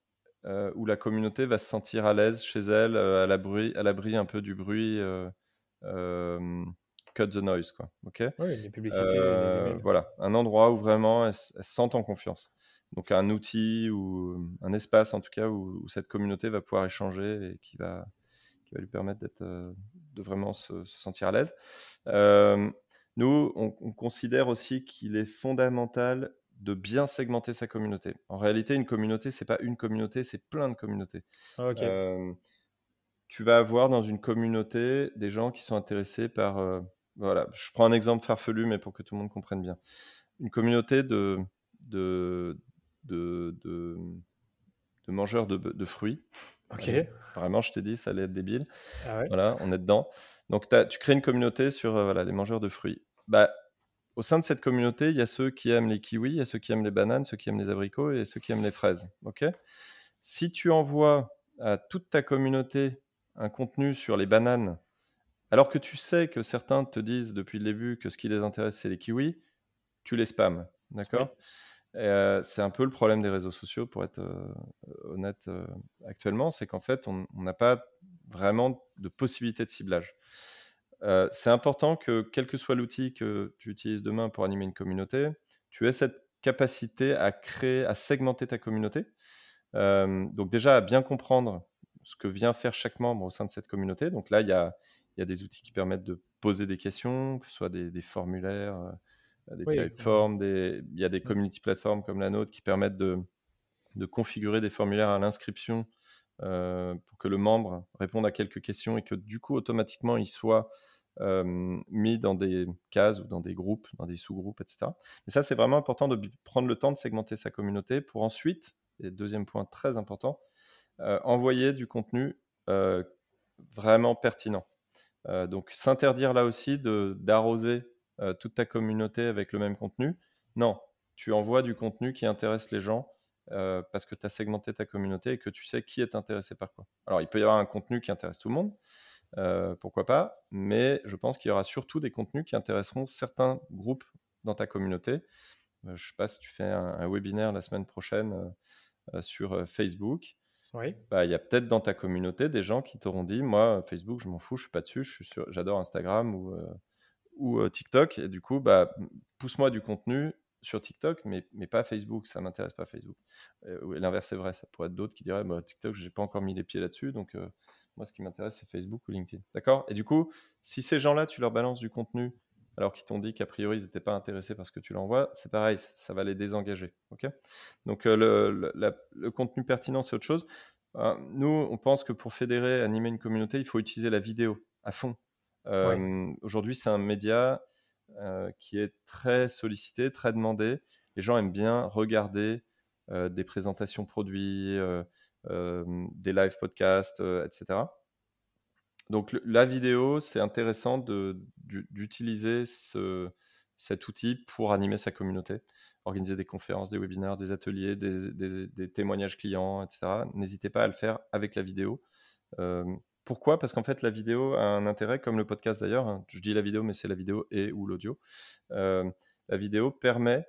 Speaker 2: où la communauté va se sentir à l'aise chez elle, à l'abri un peu du bruit, euh, cut the noise, quoi. Ok.
Speaker 1: Oui, les publicités, les emails.
Speaker 2: Voilà, un endroit où vraiment elles se sentent en confiance. Donc un outil ou un espace en tout cas où cette communauté va pouvoir échanger et qui va lui permettre de vraiment se sentir à l'aise. Euh, Nous, on considère aussi qu'il est fondamental de bien segmenter sa communauté. En réalité, une communauté, c'est pas une communauté, c'est plein de communautés.
Speaker 1: Ah, ok.
Speaker 2: Euh, Tu vas avoir dans une communauté des gens qui sont intéressés par... voilà, je prends un exemple farfelu, mais pour que tout le monde comprenne bien. Une communauté de, de, de mangeurs de fruits.
Speaker 1: Ok.
Speaker 2: Allez, vraiment, je t'ai dit, ça allait être débile.
Speaker 1: Ah ouais.
Speaker 2: Voilà, on est dedans. Donc, tu crées une communauté sur voilà, les mangeurs de fruits. Bah, au sein de cette communauté, il y a ceux qui aiment les kiwis, il y a ceux qui aiment les bananes, ceux qui aiment les abricots et ceux qui aiment les fraises. Ok. Si tu envoies à toute ta communauté un contenu sur les bananes, alors que tu sais que certains te disent depuis le début que ce qui les intéresse, c'est les kiwis, tu les spams.
Speaker 1: Oui.
Speaker 2: D'accord. C'est un peu le problème des réseaux sociaux, pour être honnête actuellement, c'est qu'en fait, on n'a pas vraiment de possibilité de ciblage. C'est important que, quel que soit l'outil que tu utilises demain pour animer une communauté, tu aies cette capacité à créer, à segmenter ta communauté. Donc déjà, à bien comprendre ce que vient faire chaque membre au sein de cette communauté. Donc là, il y a des outils qui permettent de poser des questions, que ce soit des formulaires, des
Speaker 1: Oui.
Speaker 2: typeforms, il y a des community platforms comme la nôtre qui permettent de configurer des formulaires à l'inscription pour que le membre réponde à quelques questions et que du coup, automatiquement, il soit mis dans des cases ou dans des groupes, dans des sous-groupes, etc. Et ça, c'est vraiment important de prendre le temps de segmenter sa communauté pour ensuite, et deuxième point très important, envoyer du contenu euh, vraiment pertinent. Donc, s'interdire là aussi d'arroser toute ta communauté avec le même contenu. Non, tu envoies du contenu qui intéresse les gens parce que tu as segmenté ta communauté et que tu sais qui est intéressé par quoi. Alors, il peut y avoir un contenu qui intéresse tout le monde, pourquoi pas, mais je pense qu'il y aura surtout des contenus qui intéresseront certains groupes dans ta communauté. Je ne sais pas si tu fais un webinaire la semaine prochaine sur Facebook.
Speaker 1: Oui.
Speaker 2: Bah, il y a peut-être dans ta communauté des gens qui t'auront dit, moi, Facebook, je m'en fous, je suis pas dessus, j'adore Instagram ou TikTok. Et du coup, pousse-moi du contenu sur TikTok, mais pas Facebook, ça m'intéresse pas Facebook. Et l'inverse est vrai, ça pourrait être d'autres qui diraient, TikTok, j'ai pas encore mis les pieds là-dessus, donc moi, ce qui m'intéresse, c'est Facebook ou LinkedIn. D'accord. Et du coup, si ces gens-là, tu leur balances du contenu alors qu'ils t'ont dit qu'a priori, ils n'étaient pas intéressés par ce que tu l'envoies, c'est pareil, ça va les désengager. Ok. Donc, le contenu pertinent, c'est autre chose. Nous, on pense que pour fédérer, animer une communauté, il faut utiliser la vidéo à fond.
Speaker 1: Oui.
Speaker 2: Aujourd'hui, c'est un média qui est très sollicité, très demandé. Les gens aiment bien regarder des présentations produits, des live podcasts, etc. Donc la vidéo, c'est intéressant d'utiliser cet outil pour animer sa communauté, organiser des conférences, des webinaires, des ateliers, des témoignages clients, etc. N'hésitez pas à le faire avec la vidéo. Euh, Pourquoi? Parce qu'en fait, la vidéo a un intérêt, comme le podcast d'ailleurs, hein. Je dis la vidéo, mais c'est la vidéo et ou l'audio. Euh, la vidéo permet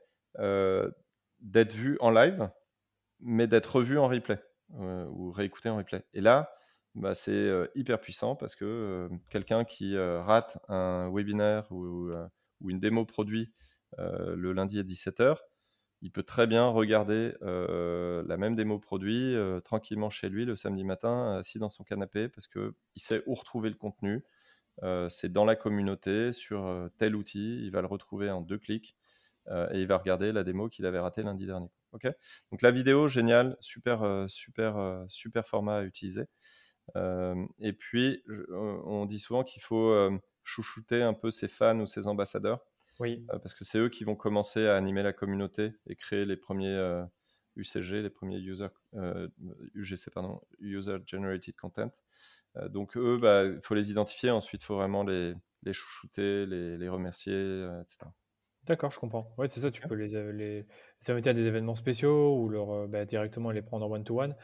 Speaker 2: d'être vue en live, mais d'être revue en replay ou réécoutée en replay. Et là, c'est hyper puissant parce que quelqu'un qui rate un webinaire ou une démo produit le lundi à 17h, il peut très bien regarder la même démo produit tranquillement chez lui le samedi matin, assis dans son canapé, parce qu'il sait où retrouver le contenu. C'est dans la communauté, sur tel outil, il va le retrouver en 2 clics et il va regarder la démo qu'il avait ratée lundi dernier. Ok. Donc la vidéo, génial, super format à utiliser. Et puis, on dit souvent qu'il faut chouchouter un peu ses fans ou ses ambassadeurs,
Speaker 1: Oui,
Speaker 2: parce que c'est eux qui vont commencer à animer la communauté et créer les premiers UCG, les premiers UGC, pardon, User Generated Content. Donc eux, bah, il faut les identifier, ensuite il faut vraiment les chouchouter, les remercier, etc.
Speaker 1: d'accord, je comprends. Ouais, c'est ça, tu
Speaker 2: Ok.
Speaker 1: peux les inviter à des événements spéciaux ou directement les prendre en one-to-one.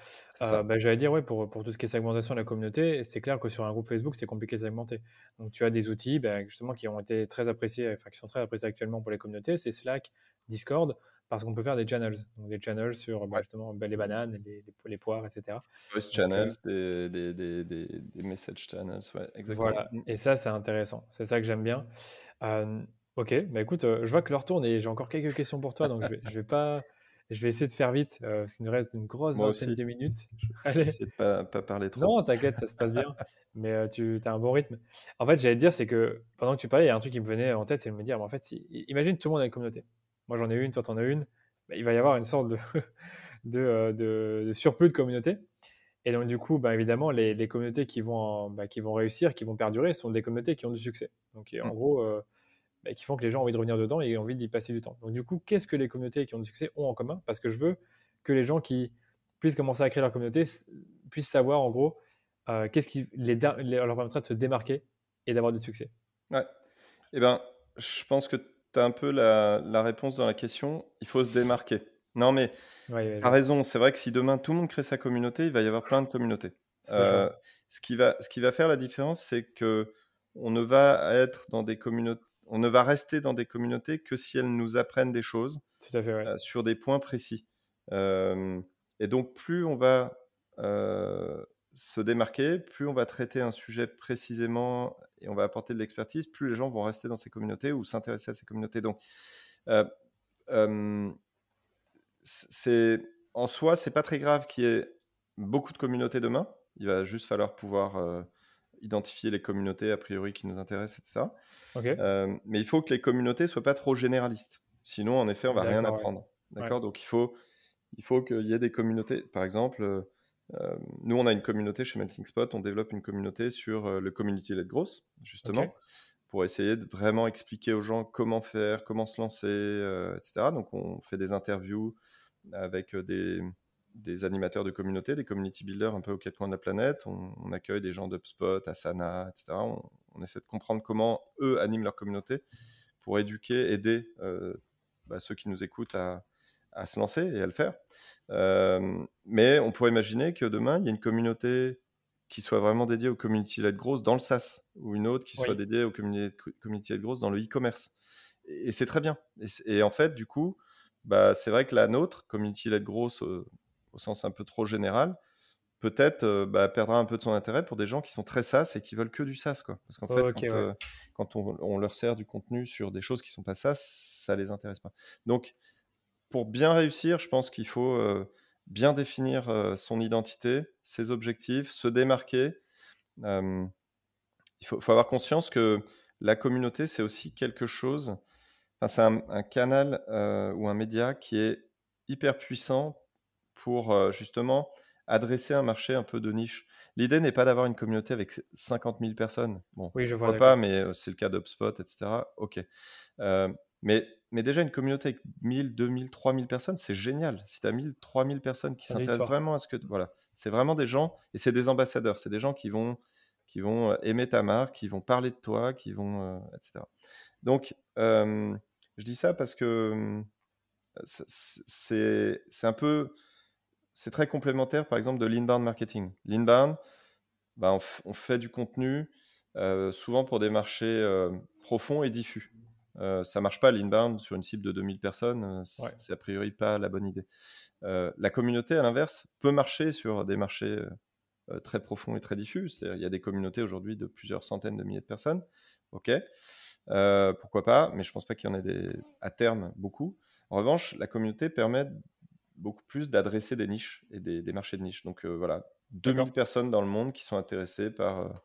Speaker 2: C'est ça.
Speaker 1: J'allais dire, ouais, pour tout ce qui est segmentation de la communauté, c'est clair que sur un groupe Facebook, c'est compliqué de segmenter. Donc, tu as des outils, justement, qui ont été très appréciés, enfin, qui sont très appréciés actuellement pour les communautés, c'est Slack, Discord, parce qu'on peut faire des channels. Donc, des channels sur,
Speaker 2: Ouais.
Speaker 1: justement, les bananes, les poires, etc.
Speaker 2: Voice
Speaker 1: Donc,
Speaker 2: channels, des message channels, ouais, exactement.
Speaker 1: voilà. Et ça, c'est intéressant. C'est ça que j'aime bien. Euh, ok, bah écoute, je vois que l'heure tourne et j'ai encore quelques questions pour toi, donc je vais essayer de faire vite, parce qu'il nous reste une grosse
Speaker 2: Moi
Speaker 1: vingtaine
Speaker 2: aussi,
Speaker 1: de minutes.
Speaker 2: je vais
Speaker 1: Allez,
Speaker 2: essayer de pas parler trop.
Speaker 1: non, t'inquiète, ça se passe bien, mais tu as un bon rythme. En fait, j'allais te dire, c'est que pendant que tu parlais, il y a un truc qui me venait en tête, c'est de me dire, mais en fait, imagine tout le monde a une communauté. Moi, j'en ai une, toi, t'en as une. Bah, il va y avoir une sorte de surplus de communautés. Et donc, du coup, évidemment, les communautés qui vont réussir, qui vont perdurer, sont des communautés qui ont du succès. Donc, en
Speaker 2: Mm.
Speaker 1: gros, qui font que les gens ont envie de revenir dedans et ont envie d'y passer du temps. Donc, du coup, qu'est-ce que les communautés qui ont du succès ont en commun? Parce que je veux que les gens qui puissent commencer à créer leur communauté puissent savoir, en gros, qu'est-ce qui leur permettra de se démarquer et d'avoir du succès.
Speaker 2: Ouais. Eh ben, je pense que tu as un peu la réponse dans la question. Il faut se démarquer. Non, mais
Speaker 1: Oui, ouais,
Speaker 2: tu
Speaker 1: je
Speaker 2: as
Speaker 1: vois.
Speaker 2: raison. C'est vrai que si demain tout le monde crée sa communauté, il va y avoir plein de communautés.
Speaker 1: C'est
Speaker 2: Euh,
Speaker 1: ça.
Speaker 2: ce qui va faire la différence, c'est que on ne va être dans des communautés, on ne va rester dans des communautés que si elles nous apprennent des choses
Speaker 1: Tout à fait, ouais.
Speaker 2: sur des points précis. Euh, et donc, plus on va se démarquer, plus on va traiter un sujet précisément et on va apporter de l'expertise, plus les gens vont rester dans ces communautés ou s'intéresser à ces communautés. Donc, euh, euh, c'est en soi, c'est pas très grave qu'il y ait beaucoup de communautés demain. Il va juste falloir pouvoir identifier les communautés a priori qui nous intéressent, etc.
Speaker 1: Ok.
Speaker 2: Mais il faut que les communautés soient pas trop généralistes. Sinon, en effet, on va rien
Speaker 1: D'accord, ouais.
Speaker 2: apprendre.
Speaker 1: Ouais.
Speaker 2: D'accord? Donc, il faut qu'il y ait des communautés. Par exemple, nous, on a une communauté chez Melting Spot. On développe une communauté sur le Community-led Growth,
Speaker 1: Ok.
Speaker 2: justement, pour essayer de vraiment expliquer aux gens comment faire, comment se lancer, etc. Donc, on fait des interviews avec des animateurs de communauté, des community builders un peu aux quatre coins de la planète. On accueille des gens d'UpSpot, Asana, etc. On essaie de comprendre comment eux animent leur communauté pour éduquer, aider ceux qui nous écoutent à se lancer et à le faire. Mais on pourrait imaginer que demain, il y a une communauté qui soit vraiment dédiée au community-led growth dans le SaaS, ou une autre qui soit
Speaker 1: Oui.
Speaker 2: dédiée au community-led growth dans le e-commerce. Et c'est très bien. Et en fait, du coup, c'est vrai que la nôtre, community-led growth au sens un peu trop général, peut-être perdra un peu de son intérêt pour des gens qui sont très SaaS et qui veulent que du SaaS, quoi. Parce qu'en fait,
Speaker 1: Ok, ouais.
Speaker 2: quand on leur sert du contenu sur des choses qui sont pas SaaS, ça les intéresse pas. Donc, pour bien réussir, je pense qu'il faut bien définir son identité, ses objectifs, se démarquer. Euh, il faut avoir conscience que la communauté, c'est aussi quelque chose, enfin, c'est un canal ou un média qui est hyper puissant pour justement adresser un marché un peu de niche. L'idée n'est pas d'avoir une communauté avec 50 000 personnes. Bon,
Speaker 1: Oui, je vois,
Speaker 2: pourquoi pas,
Speaker 1: d'accord.
Speaker 2: mais c'est le cas d'UpSpot, etc. Ok. Euh, mais déjà, une communauté avec 1000, 2000, 3000 personnes, c'est génial. Si tu as 1000, 3000 personnes qui
Speaker 1: C'est une
Speaker 2: s'intéressent
Speaker 1: victoire.
Speaker 2: vraiment à ce que... Voilà, c'est vraiment des gens, et c'est des ambassadeurs, c'est des gens qui vont aimer ta marque, qui vont parler de toi, etc. Donc, je dis ça parce que c'est un peu... C'est très complémentaire, par exemple, de l'inbound marketing. L'inbound, on fait du contenu souvent pour des marchés profonds et diffus. Ça marche pas l'inbound sur une cible de 2000 personnes,
Speaker 1: Ouais.
Speaker 2: c'est a priori pas la bonne idée. La communauté, à l'inverse, peut marcher sur des marchés très profonds et très diffus. C'est-à-dire, il y a des communautés aujourd'hui de plusieurs centaines de milliers de personnes. Ok, pourquoi pas, mais je pense pas qu'il y en ait à terme beaucoup. En revanche, la communauté permet beaucoup plus d'adresser des niches et des marchés de niche. Donc voilà, 2000
Speaker 1: D'accord.
Speaker 2: personnes dans le monde qui sont intéressées par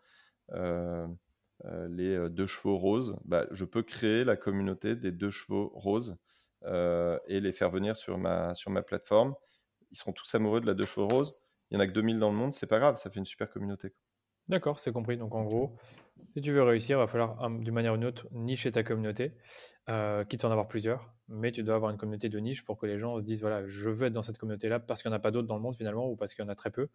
Speaker 2: les deux chevaux roses. Je peux créer la communauté des deux chevaux roses et les faire venir sur ma plateforme. Ils seront tous amoureux de la deux chevaux roses. il y en a que 2000 dans le monde, c'est pas grave, ça fait une super communauté.
Speaker 1: D'accord, c'est compris. Donc en gros, si tu veux réussir, il va falloir d'une manière ou d'une autre nicher ta communauté, quitte à en avoir plusieurs, mais tu dois avoir une communauté de niche pour que les gens se disent, voilà, je veux être dans cette communauté-là parce qu'il n'y en a pas d'autres dans le monde finalement, ou parce qu'il y en a très peu,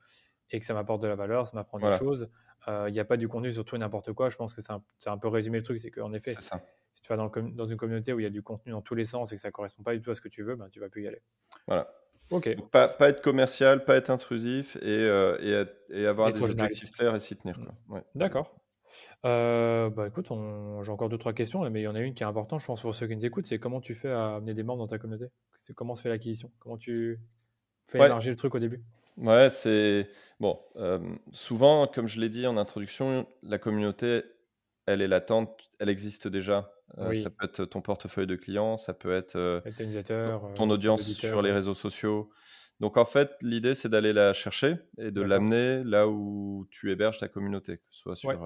Speaker 1: et que ça m'apporte de la valeur, ça m'apprend des
Speaker 2: Voilà,
Speaker 1: choses. Il n'y a pas du contenu sur tout et n'importe quoi. Je pense que c'est un peu résumé le truc, c'est qu'en effet,
Speaker 2: c'est ça.
Speaker 1: si tu vas dans une communauté où il y a du contenu dans tous les sens et que ça ne correspond pas du tout à ce que tu veux, ben, tu vas plus y aller.
Speaker 2: Voilà.
Speaker 1: Ok,
Speaker 2: Donc, pas être commercial, pas être intrusif et avoir
Speaker 1: être
Speaker 2: des objectifs
Speaker 1: généraliste.
Speaker 2: clairs et s'y tenir, quoi. Ouais,
Speaker 1: D'accord. Bah écoute, j'ai encore deux, trois questions, là, mais il y en a une qui est importante, je pense, pour ceux qui nous écoutent, c'est comment tu fais à amener des membres dans ta communauté? Comment se fait l'acquisition? Comment tu fais
Speaker 2: ouais,
Speaker 1: émarger le truc au début?
Speaker 2: ouais, c'est bon. Souvent, comme je l'ai dit en introduction, la communauté, elle est latente, elle existe déjà. Ça
Speaker 1: Oui,
Speaker 2: peut être ton portefeuille de clients, ça peut être
Speaker 1: tes newsletters,
Speaker 2: ton
Speaker 1: tes
Speaker 2: audience
Speaker 1: auditeurs,
Speaker 2: sur les
Speaker 1: ouais.
Speaker 2: réseaux sociaux. Donc en fait, l'idée, c'est d'aller la chercher et de
Speaker 1: D'accord.
Speaker 2: l'amener là où tu héberges ta communauté, que ce soit
Speaker 1: Ouais,
Speaker 2: sur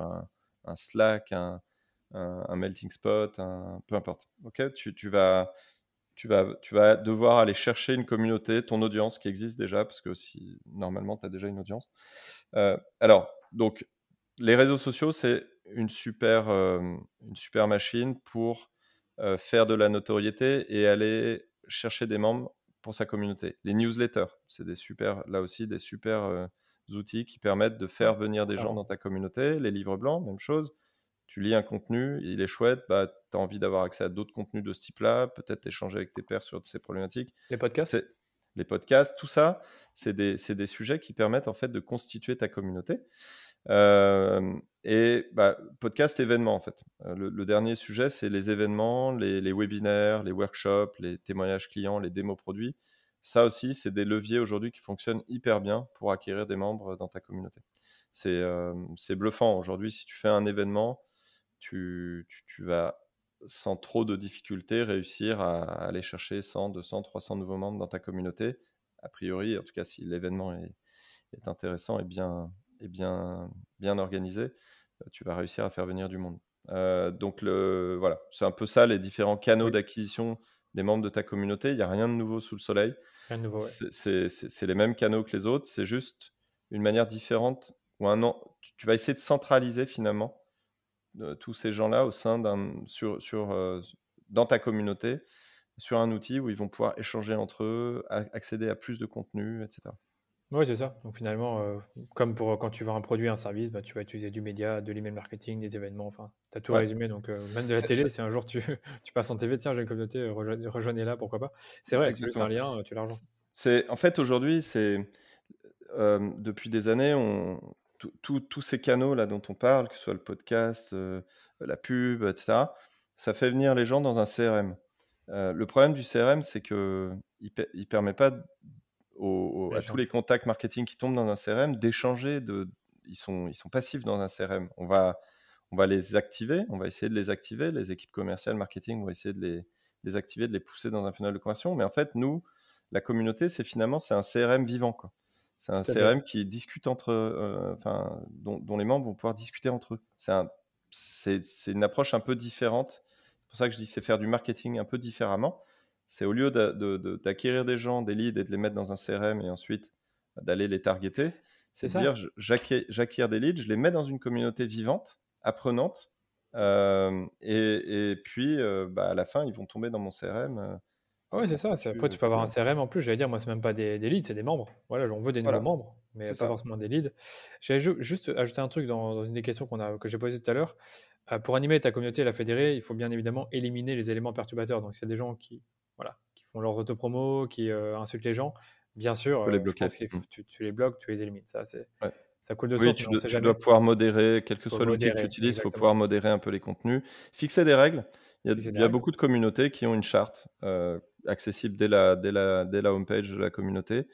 Speaker 2: un Slack, un melting spot, peu importe. Ok, tu vas devoir aller chercher une communauté, ton audience qui existe déjà, parce que si normalement tu as déjà une audience. Alors, donc, les réseaux sociaux, c'est une super machine pour faire de la notoriété et aller chercher des membres pour sa communauté. Les newsletters, c'est là aussi des super outils qui permettent de
Speaker 1: ouais,
Speaker 2: faire venir des gens
Speaker 1: clairement.
Speaker 2: dans ta communauté. Les livres blancs, même chose. Tu lis un contenu, il est chouette, bah, tu as envie d'avoir accès à d'autres contenus de ce type-là, peut-être échanger avec tes pairs sur ces problématiques.
Speaker 1: Les podcasts?
Speaker 2: C'est les podcasts, tout ça, c'est des sujets qui permettent en fait de constituer ta communauté. Et bah, podcast événements en fait. Le dernier sujet, c'est les événements, les webinaires, les workshops, les témoignages clients, les démos produits. Ça aussi, c'est des leviers aujourd'hui qui fonctionnent hyper bien pour acquérir des membres dans ta communauté. C'est bluffant. Aujourd'hui, si tu fais un événement, tu vas sans trop de difficultés réussir à aller chercher 100, 200, 300 nouveaux membres dans ta communauté. A priori, en tout cas, si l'événement est intéressant et bien organisé, tu vas réussir à faire venir du monde. Donc, voilà, c'est un peu ça les différents canaux
Speaker 1: Oui,
Speaker 2: d'acquisition des membres de ta communauté. Il n'y a rien de nouveau sous le soleil.
Speaker 1: rien de nouveau, ouais.
Speaker 2: C'est les mêmes canaux que les autres. C'est juste une manière différente ou tu vas essayer de centraliser finalement tous ces gens-là au sein dans ta communauté sur un outil où ils vont pouvoir échanger entre eux, accéder à plus de contenu, etc.
Speaker 1: Oui, c'est ça. Donc finalement, comme pour quand tu vends un produit, un service, bah, tu vas utiliser du média, de l'email marketing, des événements, enfin, tu as tout
Speaker 2: Ouais.
Speaker 1: résumé. Donc même de la
Speaker 2: C'est-
Speaker 1: télé,
Speaker 2: c'est-
Speaker 1: si un jour tu passes en TV, tiens, j'ai une communauté, rejoignez-la, pourquoi pas. C'est vrai, c'est juste un
Speaker 2: Exactement.
Speaker 1: lien, tu l'argent.
Speaker 2: En fait, aujourd'hui, depuis des années, tous ces canaux là dont on parle, que ce soit le podcast, la pub, etc., ça fait venir les gens dans un CRM. Le problème du CRM, c'est que il permet pas à tous les
Speaker 1: L'échange.
Speaker 2: contacts marketing qui tombent dans un CRM d'échanger. Ils sont passifs dans un CRM. On va les activer, on va essayer de les activer. Les équipes commerciales, marketing vont essayer de les activer, de les pousser dans un funnel de conversion. Mais en fait, nous, la communauté, c'est un CRM vivant, quoi. C'est un
Speaker 1: Tout à fait.
Speaker 2: CRM qui discute enfin, dont les membres vont pouvoir discuter entre eux. C'est une approche un peu différente. C'est pour ça que je dis c'est faire du marketing un peu différemment. C'est au lieu d'acquérir des gens, des leads et de les mettre dans un CRM et ensuite d'aller les targeter, c'est
Speaker 1: C'est
Speaker 2: de dire
Speaker 1: ça.
Speaker 2: j'acquiers des leads, je les mets dans une communauté vivante, apprenante, et puis bah, à la fin, ils vont tomber dans mon CRM
Speaker 1: Ah ouais,
Speaker 2: avec
Speaker 1: c'est
Speaker 2: mon
Speaker 1: ça.
Speaker 2: contenu
Speaker 1: Après, tu peux avoir un
Speaker 2: fabuleux.
Speaker 1: CRM en plus. J'allais dire, moi, c'est même pas des leads, c'est des membres. Voilà, on veut des nouveaux
Speaker 2: Voilà,
Speaker 1: membres, mais
Speaker 2: c'est
Speaker 1: pas
Speaker 2: ça.
Speaker 1: forcément des leads. J'allais juste ajouter un truc dans une des questions que j'ai posées tout à l'heure. Pour animer ta communauté et la fédérer, il faut bien évidemment éliminer les éléments perturbateurs. Donc, s'il y a des gens voilà, qui font leur autopromo, qui insultent les gens, bien sûr,
Speaker 2: Faut les
Speaker 1: je
Speaker 2: bloquer.
Speaker 1: pense qu'il
Speaker 2: Mm.
Speaker 1: faut, tu les bloques, tu les élimines.
Speaker 2: Ouais.
Speaker 1: Ça coule de
Speaker 2: Oui,
Speaker 1: source,
Speaker 2: tu
Speaker 1: mais on ne
Speaker 2: dois,
Speaker 1: sait
Speaker 2: tu dois
Speaker 1: jamais.
Speaker 2: pouvoir modérer, quel
Speaker 1: Il
Speaker 2: que
Speaker 1: faut
Speaker 2: soit l'outil que tu
Speaker 1: modérer,
Speaker 2: utilises, il faut
Speaker 1: exactement.
Speaker 2: pouvoir modérer un peu les contenus. Fixer des règles.
Speaker 1: Fixer
Speaker 2: Il
Speaker 1: des
Speaker 2: y a
Speaker 1: règles.
Speaker 2: beaucoup de communautés qui ont une charte accessible dès la homepage de la communauté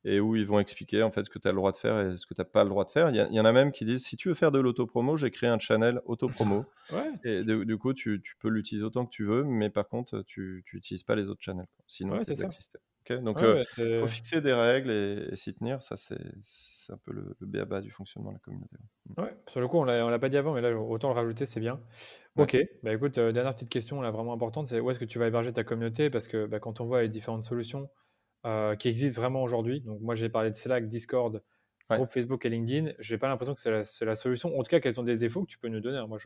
Speaker 2: et où ils vont expliquer en fait ce que tu as le droit de faire et ce que tu n'as pas le droit de faire. Il y en a même qui disent si tu veux faire de l'autopromo, j'ai créé un channel autopromo.
Speaker 1: Ouais,
Speaker 2: Et du coup, tu peux l'utiliser autant que tu veux, mais par contre, tu n'utilises pas les autres channels, quoi. Sinon,
Speaker 1: ouais,
Speaker 2: tu es
Speaker 1: c'est ça.
Speaker 2: blacklisté. Ok. Donc,
Speaker 1: Ouais,
Speaker 2: faut fixer des règles et s'y tenir. Ça, c'est un peu le b.a.-ba du fonctionnement de la communauté.
Speaker 1: ouais, sur le coup, on l'a pas dit avant, mais là, autant le rajouter, c'est bien.
Speaker 2: Ouais.
Speaker 1: Ok, bah écoute, dernière petite question là, vraiment importante, c'est où est-ce que tu vas héberger ta communauté? Parce que bah, quand on voit les différentes solutions qui existent vraiment aujourd'hui, donc moi j'ai parlé de Slack, Discord,
Speaker 2: Ouais.
Speaker 1: groupe Facebook et LinkedIn, j'ai pas l'impression que c'est la solution. En tout cas, quels sont des défauts que tu peux nous donner, hein. Moi,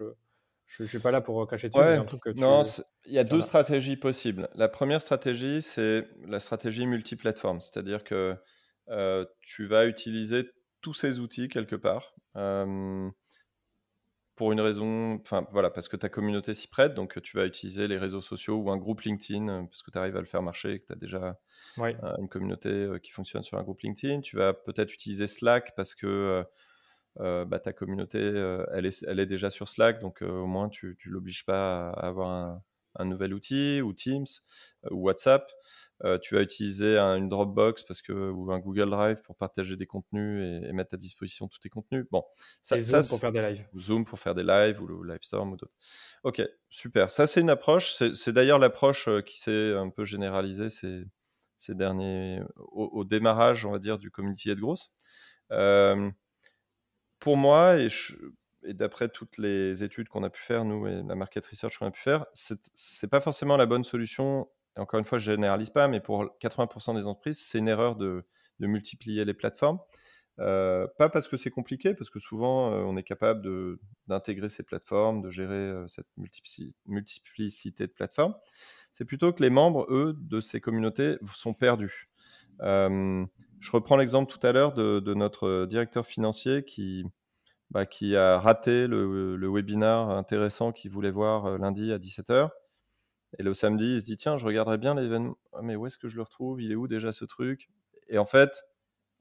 Speaker 1: je suis pas là pour cracher dessus, mais j'ai
Speaker 2: Ouais,
Speaker 1: l'impression que
Speaker 2: non, il y a
Speaker 1: qu'il y en
Speaker 2: deux
Speaker 1: a.
Speaker 2: stratégies possibles. La première stratégie, c'est la stratégie multiplateforme, c'est-à-dire que tu vas utiliser tous ces outils quelque part. Pour une raison, enfin voilà, parce que ta communauté s'y prête, donc tu vas utiliser les réseaux sociaux ou un groupe LinkedIn parce que tu arrives à le faire marcher et que tu as déjà
Speaker 1: Oui,
Speaker 2: une communauté qui fonctionne sur un groupe LinkedIn. Tu vas peut-être utiliser Slack parce que bah, ta communauté, elle est déjà sur Slack, donc au moins tu ne l'obliges pas à avoir un nouvel outil, ou Teams, ou WhatsApp. Tu vas utiliser une Dropbox ou un Google Drive pour partager des contenus et mettre à disposition tous tes contenus. Bon,
Speaker 1: et Zoom pour faire des lives.
Speaker 2: Zoom pour faire des lives ou le Livestorm ou d'autres. Ok, super. Ça, c'est une approche. C'est d'ailleurs l'approche qui s'est un peu généralisée ces derniers, au démarrage, on va dire, du Community Head Growth. Pour moi, et d'après toutes les études qu'on a pu faire, nous, et la market research qu'on a pu faire, c'est pas forcément la bonne solution. Et encore une fois, je généralise pas, mais pour 80% des entreprises, c'est une erreur de multiplier les plateformes. Pas parce que c'est compliqué, parce que souvent, on est capable d'intégrer ces plateformes, de gérer cette multiplicité de plateformes. C'est plutôt que les membres, eux, de ces communautés sont perdus. Je reprends l'exemple tout à l'heure de notre directeur financier qui a raté le webinar intéressant qu'il voulait voir lundi à 17h. Et le samedi, il se dit, tiens, je regarderai bien l'événement. Ah, mais où est-ce que je le retrouve? Il est où déjà ce truc? Et en fait,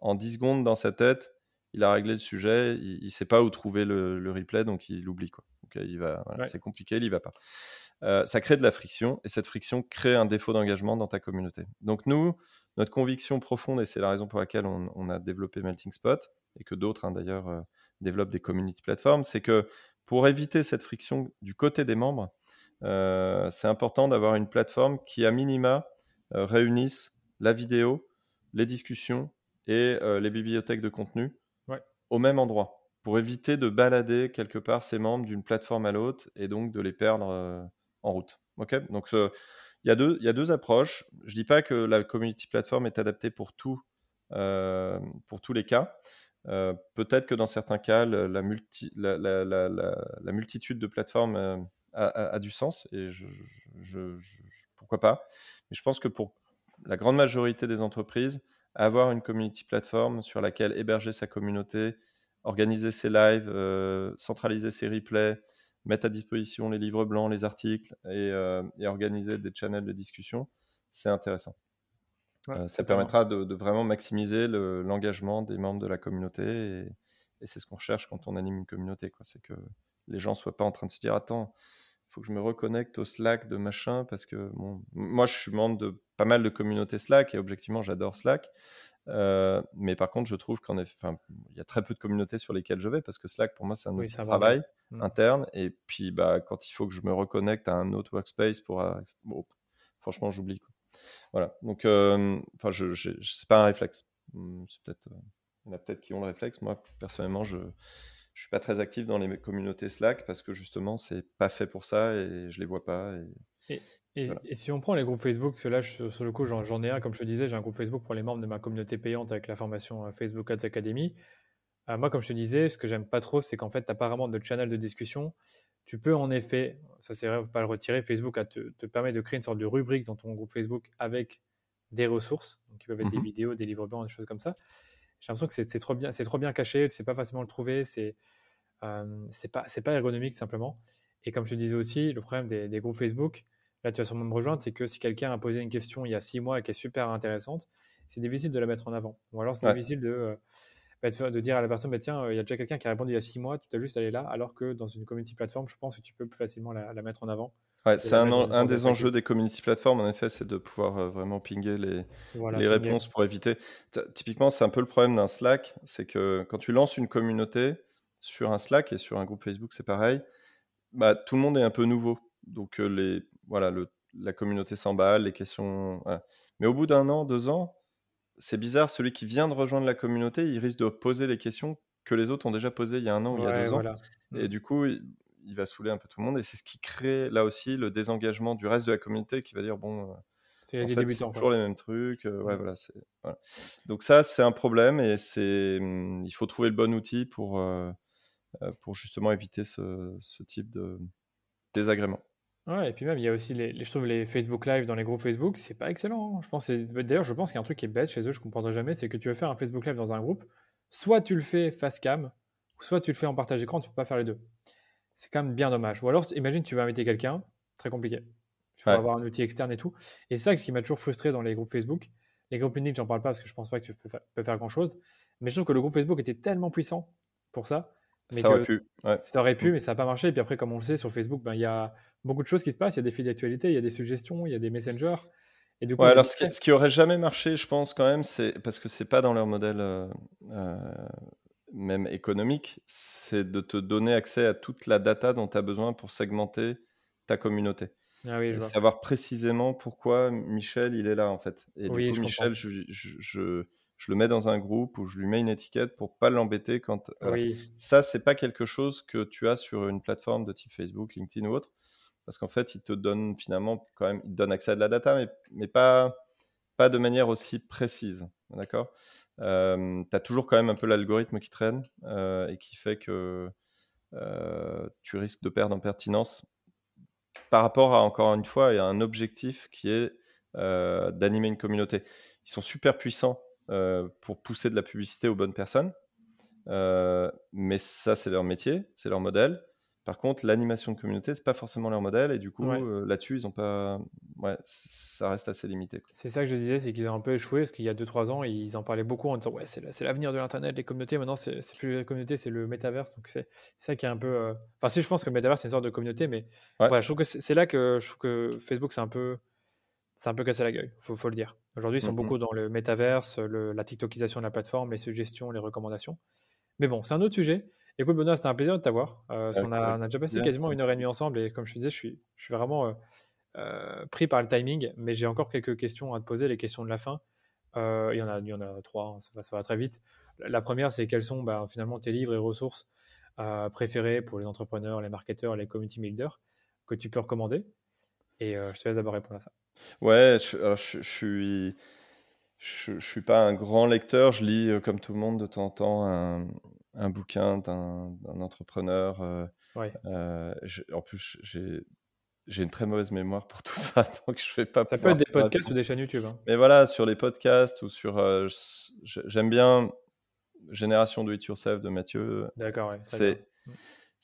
Speaker 2: en 10 secondes dans sa tête, il a réglé le sujet. Il ne sait pas où trouver le replay, donc il l'oublie, quoi. Donc, voilà,
Speaker 1: Ouais.
Speaker 2: c'est compliqué, il n'y va pas. Ça crée de la friction, et cette friction crée un défaut d'engagement dans ta communauté. Donc nous, notre conviction profonde, et c'est la raison pour laquelle on a développé Melting Spot, et que d'autres d'ailleurs développent des community platforms, c'est que pour éviter cette friction du côté des membres, c'est important d'avoir une plateforme qui, à minima, réunisse la vidéo, les discussions et les bibliothèques de contenu
Speaker 1: Ouais.
Speaker 2: au même endroit, pour éviter de balader quelque part ces membres d'une plateforme à l'autre et donc de les perdre en route. Ok, donc il y a deux approches. Je dis pas que la community platform est adaptée pour tous les cas. Peut-être que dans certains cas, la multitude de plateformes a du sens, et pourquoi pas. Mais je pense que pour la grande majorité des entreprises, avoir une community platform sur laquelle héberger sa communauté, organiser ses lives, centraliser ses replays, mettre à disposition les livres blancs, les articles et organiser des channels de discussion, c'est intéressant.
Speaker 1: Ouais,
Speaker 2: Ça
Speaker 1: totalement.
Speaker 2: permettra de vraiment maximiser l'engagement des membres de la communauté, et c'est ce qu'on recherche quand on anime une communauté, quoi. C'est que les gens ne soient pas en train de se dire, attends, il faut que je me reconnecte au Slack de machin, parce que bon, moi je suis membre de pas mal de communautés Slack et objectivement j'adore Slack. Mais par contre, je trouve il y a très peu de communautés sur lesquelles je vais, parce que Slack, pour moi, c'est un
Speaker 1: Oui,
Speaker 2: outil
Speaker 1: c'est
Speaker 2: de
Speaker 1: un bordel.
Speaker 2: travail interne. Et puis, bah, quand il faut que je me reconnecte à un autre workspace bon, franchement, j'oublie, quoi. Voilà. Donc, c'est pas un réflexe. C'est peut-être, il y en a peut-être qui ont le réflexe. Moi, personnellement, je suis pas très actif dans les communautés Slack parce que justement, c'est pas fait pour ça et je les vois pas.
Speaker 1: Et,
Speaker 2: Voilà.
Speaker 1: et si on prend les groupes Facebook, parce que là, sur le coup, j'en ai un, comme je te disais, j'ai un groupe Facebook pour les membres de ma communauté payante avec la formation Facebook Ads Academy. Moi, comme je te disais, ce que j'aime pas trop, c'est qu'en fait, tu n'as pas vraiment de channel de discussion. Tu peux en effet, ça c'est vrai, faut pas le retirer, Facebook te permet de créer une sorte de rubrique dans ton groupe Facebook avec des ressources, donc qui peuvent être des
Speaker 2: Mhm.
Speaker 1: vidéos, des livres blancs, des choses comme ça. J'ai l'impression que c'est trop bien caché, tu sais pas facilement le trouver, c'est pas ergonomique simplement. Et comme je te disais aussi, le problème des groupes Facebook, là tu vas sûrement me rejoindre, c'est que si quelqu'un a posé une question il y a 6 mois et qui est super intéressante, c'est difficile de la mettre en avant. Ou alors c'est
Speaker 2: Ouais.
Speaker 1: difficile de dire à la personne, bah, tiens, il y a déjà quelqu'un qui a répondu il y a 6 mois, tu as juste à aller là, alors que dans une community platform, je pense que tu peux plus facilement la mettre en avant
Speaker 2: Ouais,
Speaker 1: et
Speaker 2: c'est
Speaker 1: la mettre dans une
Speaker 2: un
Speaker 1: sorte
Speaker 2: des enjeux
Speaker 1: d'FAQ.
Speaker 2: des community platforms, en effet, c'est de pouvoir vraiment pinguer
Speaker 1: Voilà,
Speaker 2: les
Speaker 1: pinguer.
Speaker 2: réponses pour éviter. Typiquement, c'est un peu le problème d'un Slack, c'est que quand tu lances une communauté sur un Slack et sur un groupe Facebook, c'est pareil, bah, tout le monde est un peu nouveau. Donc, voilà, la communauté s'emballe, les questions. Voilà. Mais au bout d'un an, 2 ans, c'est bizarre, celui qui vient de rejoindre la communauté, il risque de poser les questions que les autres ont déjà posées il y a 1 an ou il y a
Speaker 1: Ouais,
Speaker 2: 2 ans.
Speaker 1: voilà.
Speaker 2: Et du coup, il va saouler un peu tout le monde. Et c'est ce qui crée là aussi le désengagement du reste de la communauté qui va dire, bon,
Speaker 1: C'est
Speaker 2: En
Speaker 1: des
Speaker 2: fait, c'est
Speaker 1: débutants, quoi.
Speaker 2: toujours les mêmes trucs. Ouais,
Speaker 1: Mm.
Speaker 2: voilà, voilà. Donc ça, c'est un problème et il faut trouver le bon outil pour justement éviter ce type de désagrément.
Speaker 1: Ouais, et puis même, il y a aussi je trouve les Facebook Live dans les groupes Facebook, c'est pas excellent, hein. D'ailleurs, je pense qu'il y a un truc qui est bête chez eux, je comprendrai jamais, c'est que tu veux faire un Facebook Live dans un groupe, soit tu le fais face cam, ou soit tu le fais en partage écran, tu peux pas faire les deux. C'est quand même bien dommage. Ou alors, imagine, tu veux inviter quelqu'un, très compliqué. Il faut
Speaker 2: Ouais.
Speaker 1: avoir un outil externe et tout. Et c'est ça qui m'a toujours frustré dans les groupes Facebook. Les groupes uniques, j'en parle pas parce que je pense pas que tu peux faire grand-chose. Mais je trouve que le groupe Facebook était tellement puissant pour ça, mais
Speaker 2: Ça aurait
Speaker 1: que
Speaker 2: pu. Ouais.
Speaker 1: ça aurait pu, mais ça n'a pas marché. Et puis après, comme on le sait, sur Facebook, ben, il y a beaucoup de choses qui se passent. Il y a des fils d'actualité, il y a des suggestions, il y a des messengers. Et du coup,
Speaker 2: Ouais,
Speaker 1: on est
Speaker 2: alors
Speaker 1: distrait.
Speaker 2: ce qui aurait jamais marché, je pense quand même, c'est parce que c'est pas dans leur modèle euh, même économique, c'est de te donner accès à toute la data dont tu as besoin pour segmenter ta communauté.
Speaker 1: Ah oui, je
Speaker 2: Et
Speaker 1: vois.
Speaker 2: savoir précisément pourquoi Michel, il est là, en fait. Et du
Speaker 1: Oui,
Speaker 2: coup,
Speaker 1: je comprends.
Speaker 2: Michel, je le mets dans un groupe où je lui mets une étiquette pour pas l'embêter quand. Voilà.
Speaker 1: Oui,
Speaker 2: Ça, c'est pas quelque chose que tu as sur une plateforme de type Facebook, LinkedIn ou autre. Parce qu'en fait, il te donne finalement quand même, il te donne accès à de la data, mais pas de manière aussi précise. D'accord. Tu as toujours quand même un peu l'algorithme qui traîne et qui fait que tu risques de perdre en pertinence par rapport à, encore une fois, à un objectif qui est d'animer une communauté. Ils sont super puissants pour pousser de la publicité aux bonnes personnes, mais ça, c'est leur métier, c'est leur modèle. Par contre, l'animation de communauté, c'est pas forcément leur modèle, et du coup,
Speaker 1: ouais.
Speaker 2: là-dessus, ils ont pas, ouais, ça reste assez limité, quoi.
Speaker 1: C'est ça que je disais, c'est qu'ils ont un peu échoué, parce qu'il y a 2-3 ans, ils en parlaient beaucoup en disant ouais, c'est l'avenir de l'internet, les communautés. Maintenant, c'est plus la communauté, c'est le métaverse. Donc c'est ça qui est un peu. Enfin, si je pense que le métaverse c'est une sorte de communauté, mais
Speaker 2: Ouais.
Speaker 1: voilà, je trouve que c'est là que je trouve que Facebook c'est un peu cassé la gueule. Faut le dire. Aujourd'hui, ils sont
Speaker 2: Mhm.
Speaker 1: beaucoup dans le métaverse, la TikTokisation de la plateforme, les suggestions, les recommandations. Mais bon, c'est un autre sujet. Écoute, Benoît, c'était un plaisir de t'avoir. Parce qu'on
Speaker 2: Avec
Speaker 1: on a déjà passé
Speaker 2: plaisir,
Speaker 1: quasiment 1 heure et demie ensemble, et comme je te disais, je suis vraiment pris par le timing, mais j'ai encore quelques questions à te poser, les questions de la fin. Il y en a trois, hein, ça va très vite. La première, c'est quels sont bah, finalement tes livres et ressources préférés pour les entrepreneurs, les marketeurs, les community builders que tu peux recommander. Et je te laisse d'abord répondre à ça.
Speaker 2: Ouais, alors je suis pas un grand lecteur. Je lis, comme tout le monde, de temps en temps, un bouquin d'un entrepreneur.
Speaker 1: Ouais.
Speaker 2: En plus, j'ai une très mauvaise mémoire pour tout ça, donc je vais pas
Speaker 1: Ça peut être
Speaker 2: pouvoir
Speaker 1: des
Speaker 2: te
Speaker 1: podcasts ou
Speaker 2: répondre.
Speaker 1: des chaînes YouTube, hein.
Speaker 2: Mais voilà, sur les podcasts ou sur, j'aime bien Génération Do It Yourself de Mathieu.
Speaker 1: D'accord, ouais, très bien.
Speaker 2: C'est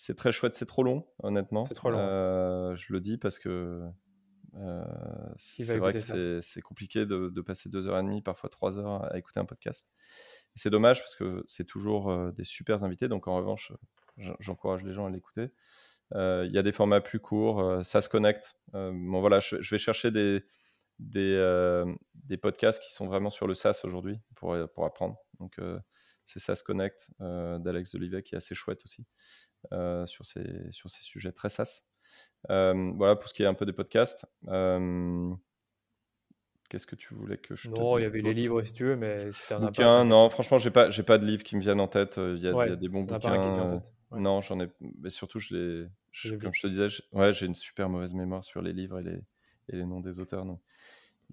Speaker 2: c'est très chouette. C'est trop long,
Speaker 1: C'est
Speaker 2: honnêtement.
Speaker 1: trop long, hein.
Speaker 2: Je le dis parce que euh,
Speaker 1: Qui va
Speaker 2: c'est vrai
Speaker 1: écouter
Speaker 2: que
Speaker 1: ça?
Speaker 2: c'est compliqué de passer 2 heures et demie, parfois 3 heures à écouter un podcast. Et c'est dommage parce que c'est toujours des super invités. Donc en revanche, j'encourage les gens à l'écouter. Il y a des formats plus courts, ça se connecte. Bon voilà, je vais chercher des podcasts qui sont vraiment sur le SaaS aujourd'hui pour apprendre. Donc c'est SaaS Connect d'Alex Delivet qui est assez chouette aussi sur ces sujets très SaaS. Voilà pour ce qui est un peu des podcasts. Qu'est-ce que tu voulais que je te
Speaker 1: Non, il y
Speaker 2: dise
Speaker 1: avait les
Speaker 2: d'autre?
Speaker 1: livres si tu veux, mais si t'en as pas,
Speaker 2: Bouquins,
Speaker 1: t'inquiète.
Speaker 2: non, franchement, j'ai pas de livres qui me viennent en tête. Il y a
Speaker 1: Ouais,
Speaker 2: des bons
Speaker 1: t'en as pas un qui te vient en
Speaker 2: bouquins.
Speaker 1: tête. Ouais,
Speaker 2: Non, j'en ai, mais surtout,
Speaker 1: je les
Speaker 2: comme
Speaker 1: oublie.
Speaker 2: je te disais, ouais, j'ai une super mauvaise mémoire sur les livres et les noms des auteurs. Donc,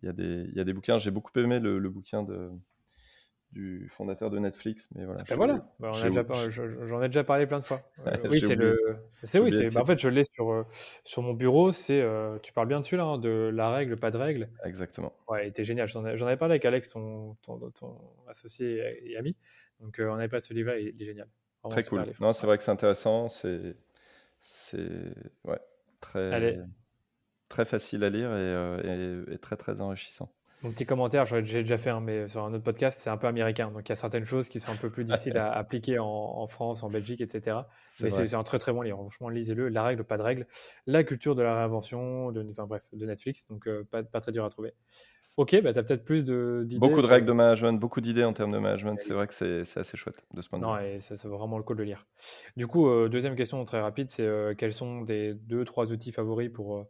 Speaker 2: il y a des bouquins. J'ai beaucoup aimé le bouquin du fondateur de Netflix, mais voilà,
Speaker 1: Ah ben voilà, bah,
Speaker 2: j'ai ou-
Speaker 1: j'en ai déjà parlé plein de fois. Oui,
Speaker 2: j'ai oublié,
Speaker 1: c'est
Speaker 2: j'ai
Speaker 1: oui,
Speaker 2: oublié le
Speaker 1: bah, en
Speaker 2: titre.
Speaker 1: fait je l'ai sur mon bureau. Tu parles bien dessus là, hein, de la règle, pas de règle.
Speaker 2: Exactement.
Speaker 1: Ouais, il était génial. J'en avais parlé avec Alex, ton associé et ami. Donc on avait pas de ce livre-là, il est génial. Vraiment
Speaker 2: Très
Speaker 1: super
Speaker 2: cool.
Speaker 1: livre.
Speaker 2: Non, c'est
Speaker 1: Ouais.
Speaker 2: vrai que c'est intéressant. C'est, ouais, très,
Speaker 1: Allez,
Speaker 2: très facile à lire et très, très enrichissant.
Speaker 1: mon petit commentaire, j'ai déjà fait un, mais sur un autre podcast, c'est un peu américain. Donc il y a certaines choses qui sont un peu plus difficiles à appliquer en France, en Belgique, etc.
Speaker 2: C'est
Speaker 1: Mais
Speaker 2: vrai.
Speaker 1: c'est un très très bon livre. Franchement, lisez-le. La règle, pas de règle. La culture de la réinvention, enfin bref, de Netflix. Donc pas très dur à trouver. Ok, bah, tu as peut-être plus d'idées
Speaker 2: Beaucoup de
Speaker 1: sur
Speaker 2: règles de management, beaucoup d'idées en termes de management. C'est
Speaker 1: les.
Speaker 2: vrai que c'est assez chouette de ce point de
Speaker 1: Non,
Speaker 2: vue-là.
Speaker 1: et ça vaut vraiment le coup de le lire. Du coup, deuxième question très rapide, c'est quels sont des 2, 3 outils favoris pour.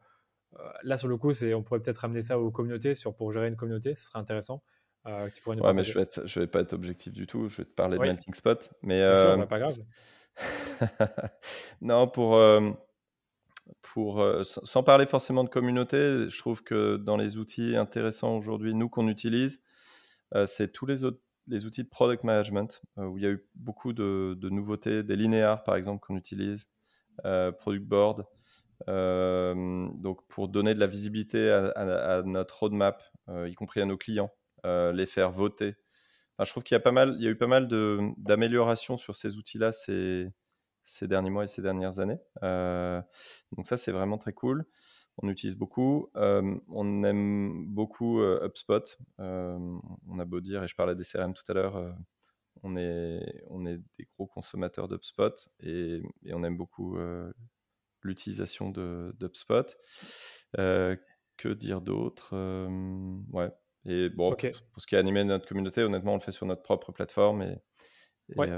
Speaker 1: Là, sur le coup, on pourrait peut-être ramener ça aux communautés, pour gérer une communauté, ce serait intéressant. Que tu pourrais nous
Speaker 2: Ouais, mais
Speaker 1: partager.
Speaker 2: je vais pas être objectif du tout. Je vais te parler de
Speaker 1: Oui,
Speaker 2: Melting Spot. Mais
Speaker 1: bien sûr, bah, pas grave.
Speaker 2: non, sans parler forcément de communauté, je trouve que dans les outils intéressants aujourd'hui, nous qu'on utilise, c'est tous les outils de product management, où il y a eu beaucoup de nouveautés, des linéaires par exemple qu'on utilise, product board, donc pour donner de la visibilité à notre roadmap, y compris à nos clients, les faire voter. Enfin, je trouve qu'il y a eu pas mal d'améliorations sur ces outils-là ces derniers mois et ces dernières années. Donc ça, c'est vraiment très cool. On utilise beaucoup. On aime beaucoup HubSpot. On a beau dire, et je parlais des CRM tout à l'heure, on est des gros consommateurs d'HubSpot et on aime beaucoup l'utilisation d'HubSpot. Que dire d'autre? Ouais. Et bon,
Speaker 1: Ok.
Speaker 2: pour ce qui est animé de notre communauté, honnêtement, on le fait sur notre propre plateforme et
Speaker 1: Ouais.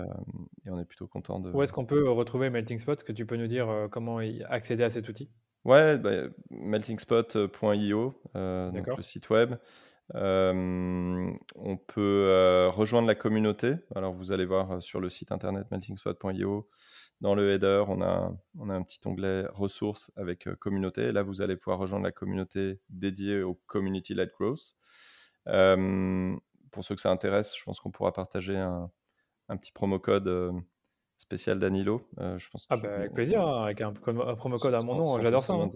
Speaker 2: on est plutôt content de...
Speaker 1: Où est-ce qu'on peut retrouver Melting Spot? Est-ce que tu peux nous dire comment accéder à cet outil?
Speaker 2: Ouais, meltingspot.io, donc
Speaker 1: D'accord.
Speaker 2: le site web. On peut rejoindre la communauté. Alors, vous allez voir sur le site internet meltingspot.io, dans le header, on a un petit onglet ressources avec communauté. Et là, vous allez pouvoir rejoindre la communauté dédiée au Community-led Growth. Pour ceux que ça intéresse, je pense qu'on pourra partager un petit promo code spécial Danilo. Je pense
Speaker 1: Avec plaisir, hein, avec un promo code à mon nom, j'adore ça. Hein.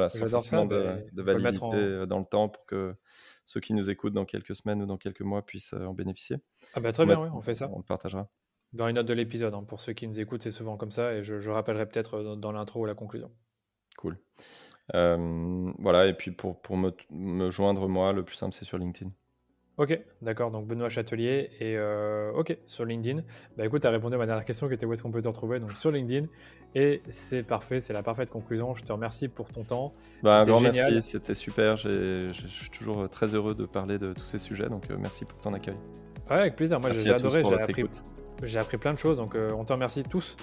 Speaker 2: Sans
Speaker 1: J'adore ça,
Speaker 2: forcément de
Speaker 1: on peut le mettre
Speaker 2: validité dans le temps pour que ceux qui nous écoutent dans quelques semaines ou dans quelques mois puissent en bénéficier.
Speaker 1: Très bien, oui, on fait ça.
Speaker 2: On le partagera.
Speaker 1: Dans les notes de l'épisode, hein, pour ceux qui nous écoutent, c'est souvent comme ça, et je rappellerai peut-être dans l'intro ou la conclusion.
Speaker 2: Cool. Voilà, et puis pour me joindre, moi, le plus simple, c'est sur LinkedIn.
Speaker 1: Ok, d'accord, donc Benoît Châtelier, et ok, sur LinkedIn. Bah écoute, tu as répondu à ma dernière question qui était où est-ce qu'on peut te retrouver, donc sur LinkedIn, et c'est parfait, c'est la parfaite conclusion. Je te remercie pour ton temps.
Speaker 2: Un grand
Speaker 1: génial.
Speaker 2: merci, c'était super. Je suis toujours très heureux de parler de tous ces sujets, donc merci pour ton accueil.
Speaker 1: Ouais, avec plaisir, moi j'ai adoré, j'ai appris plein de choses, donc on te remercie tous,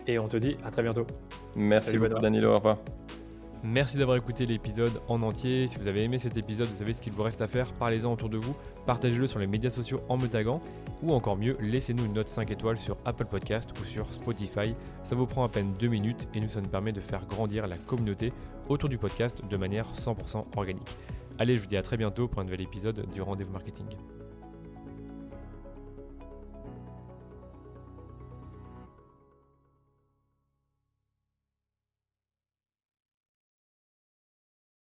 Speaker 1: et on te dit à très bientôt.
Speaker 2: Merci beaucoup Danilo, au revoir.
Speaker 1: Merci d'avoir écouté l'épisode en entier. Si vous avez aimé cet épisode, vous savez ce qu'il vous reste à faire. Parlez-en autour de vous, partagez-le sur les médias sociaux en me taguant, ou encore mieux, laissez-nous une note 5 étoiles sur Apple Podcast ou sur Spotify. Ça vous prend à peine 2 minutes et ça nous permet de faire grandir la communauté autour du podcast de manière 100% organique. Allez, je vous dis à très bientôt pour un nouvel épisode du Rendez-vous Marketing.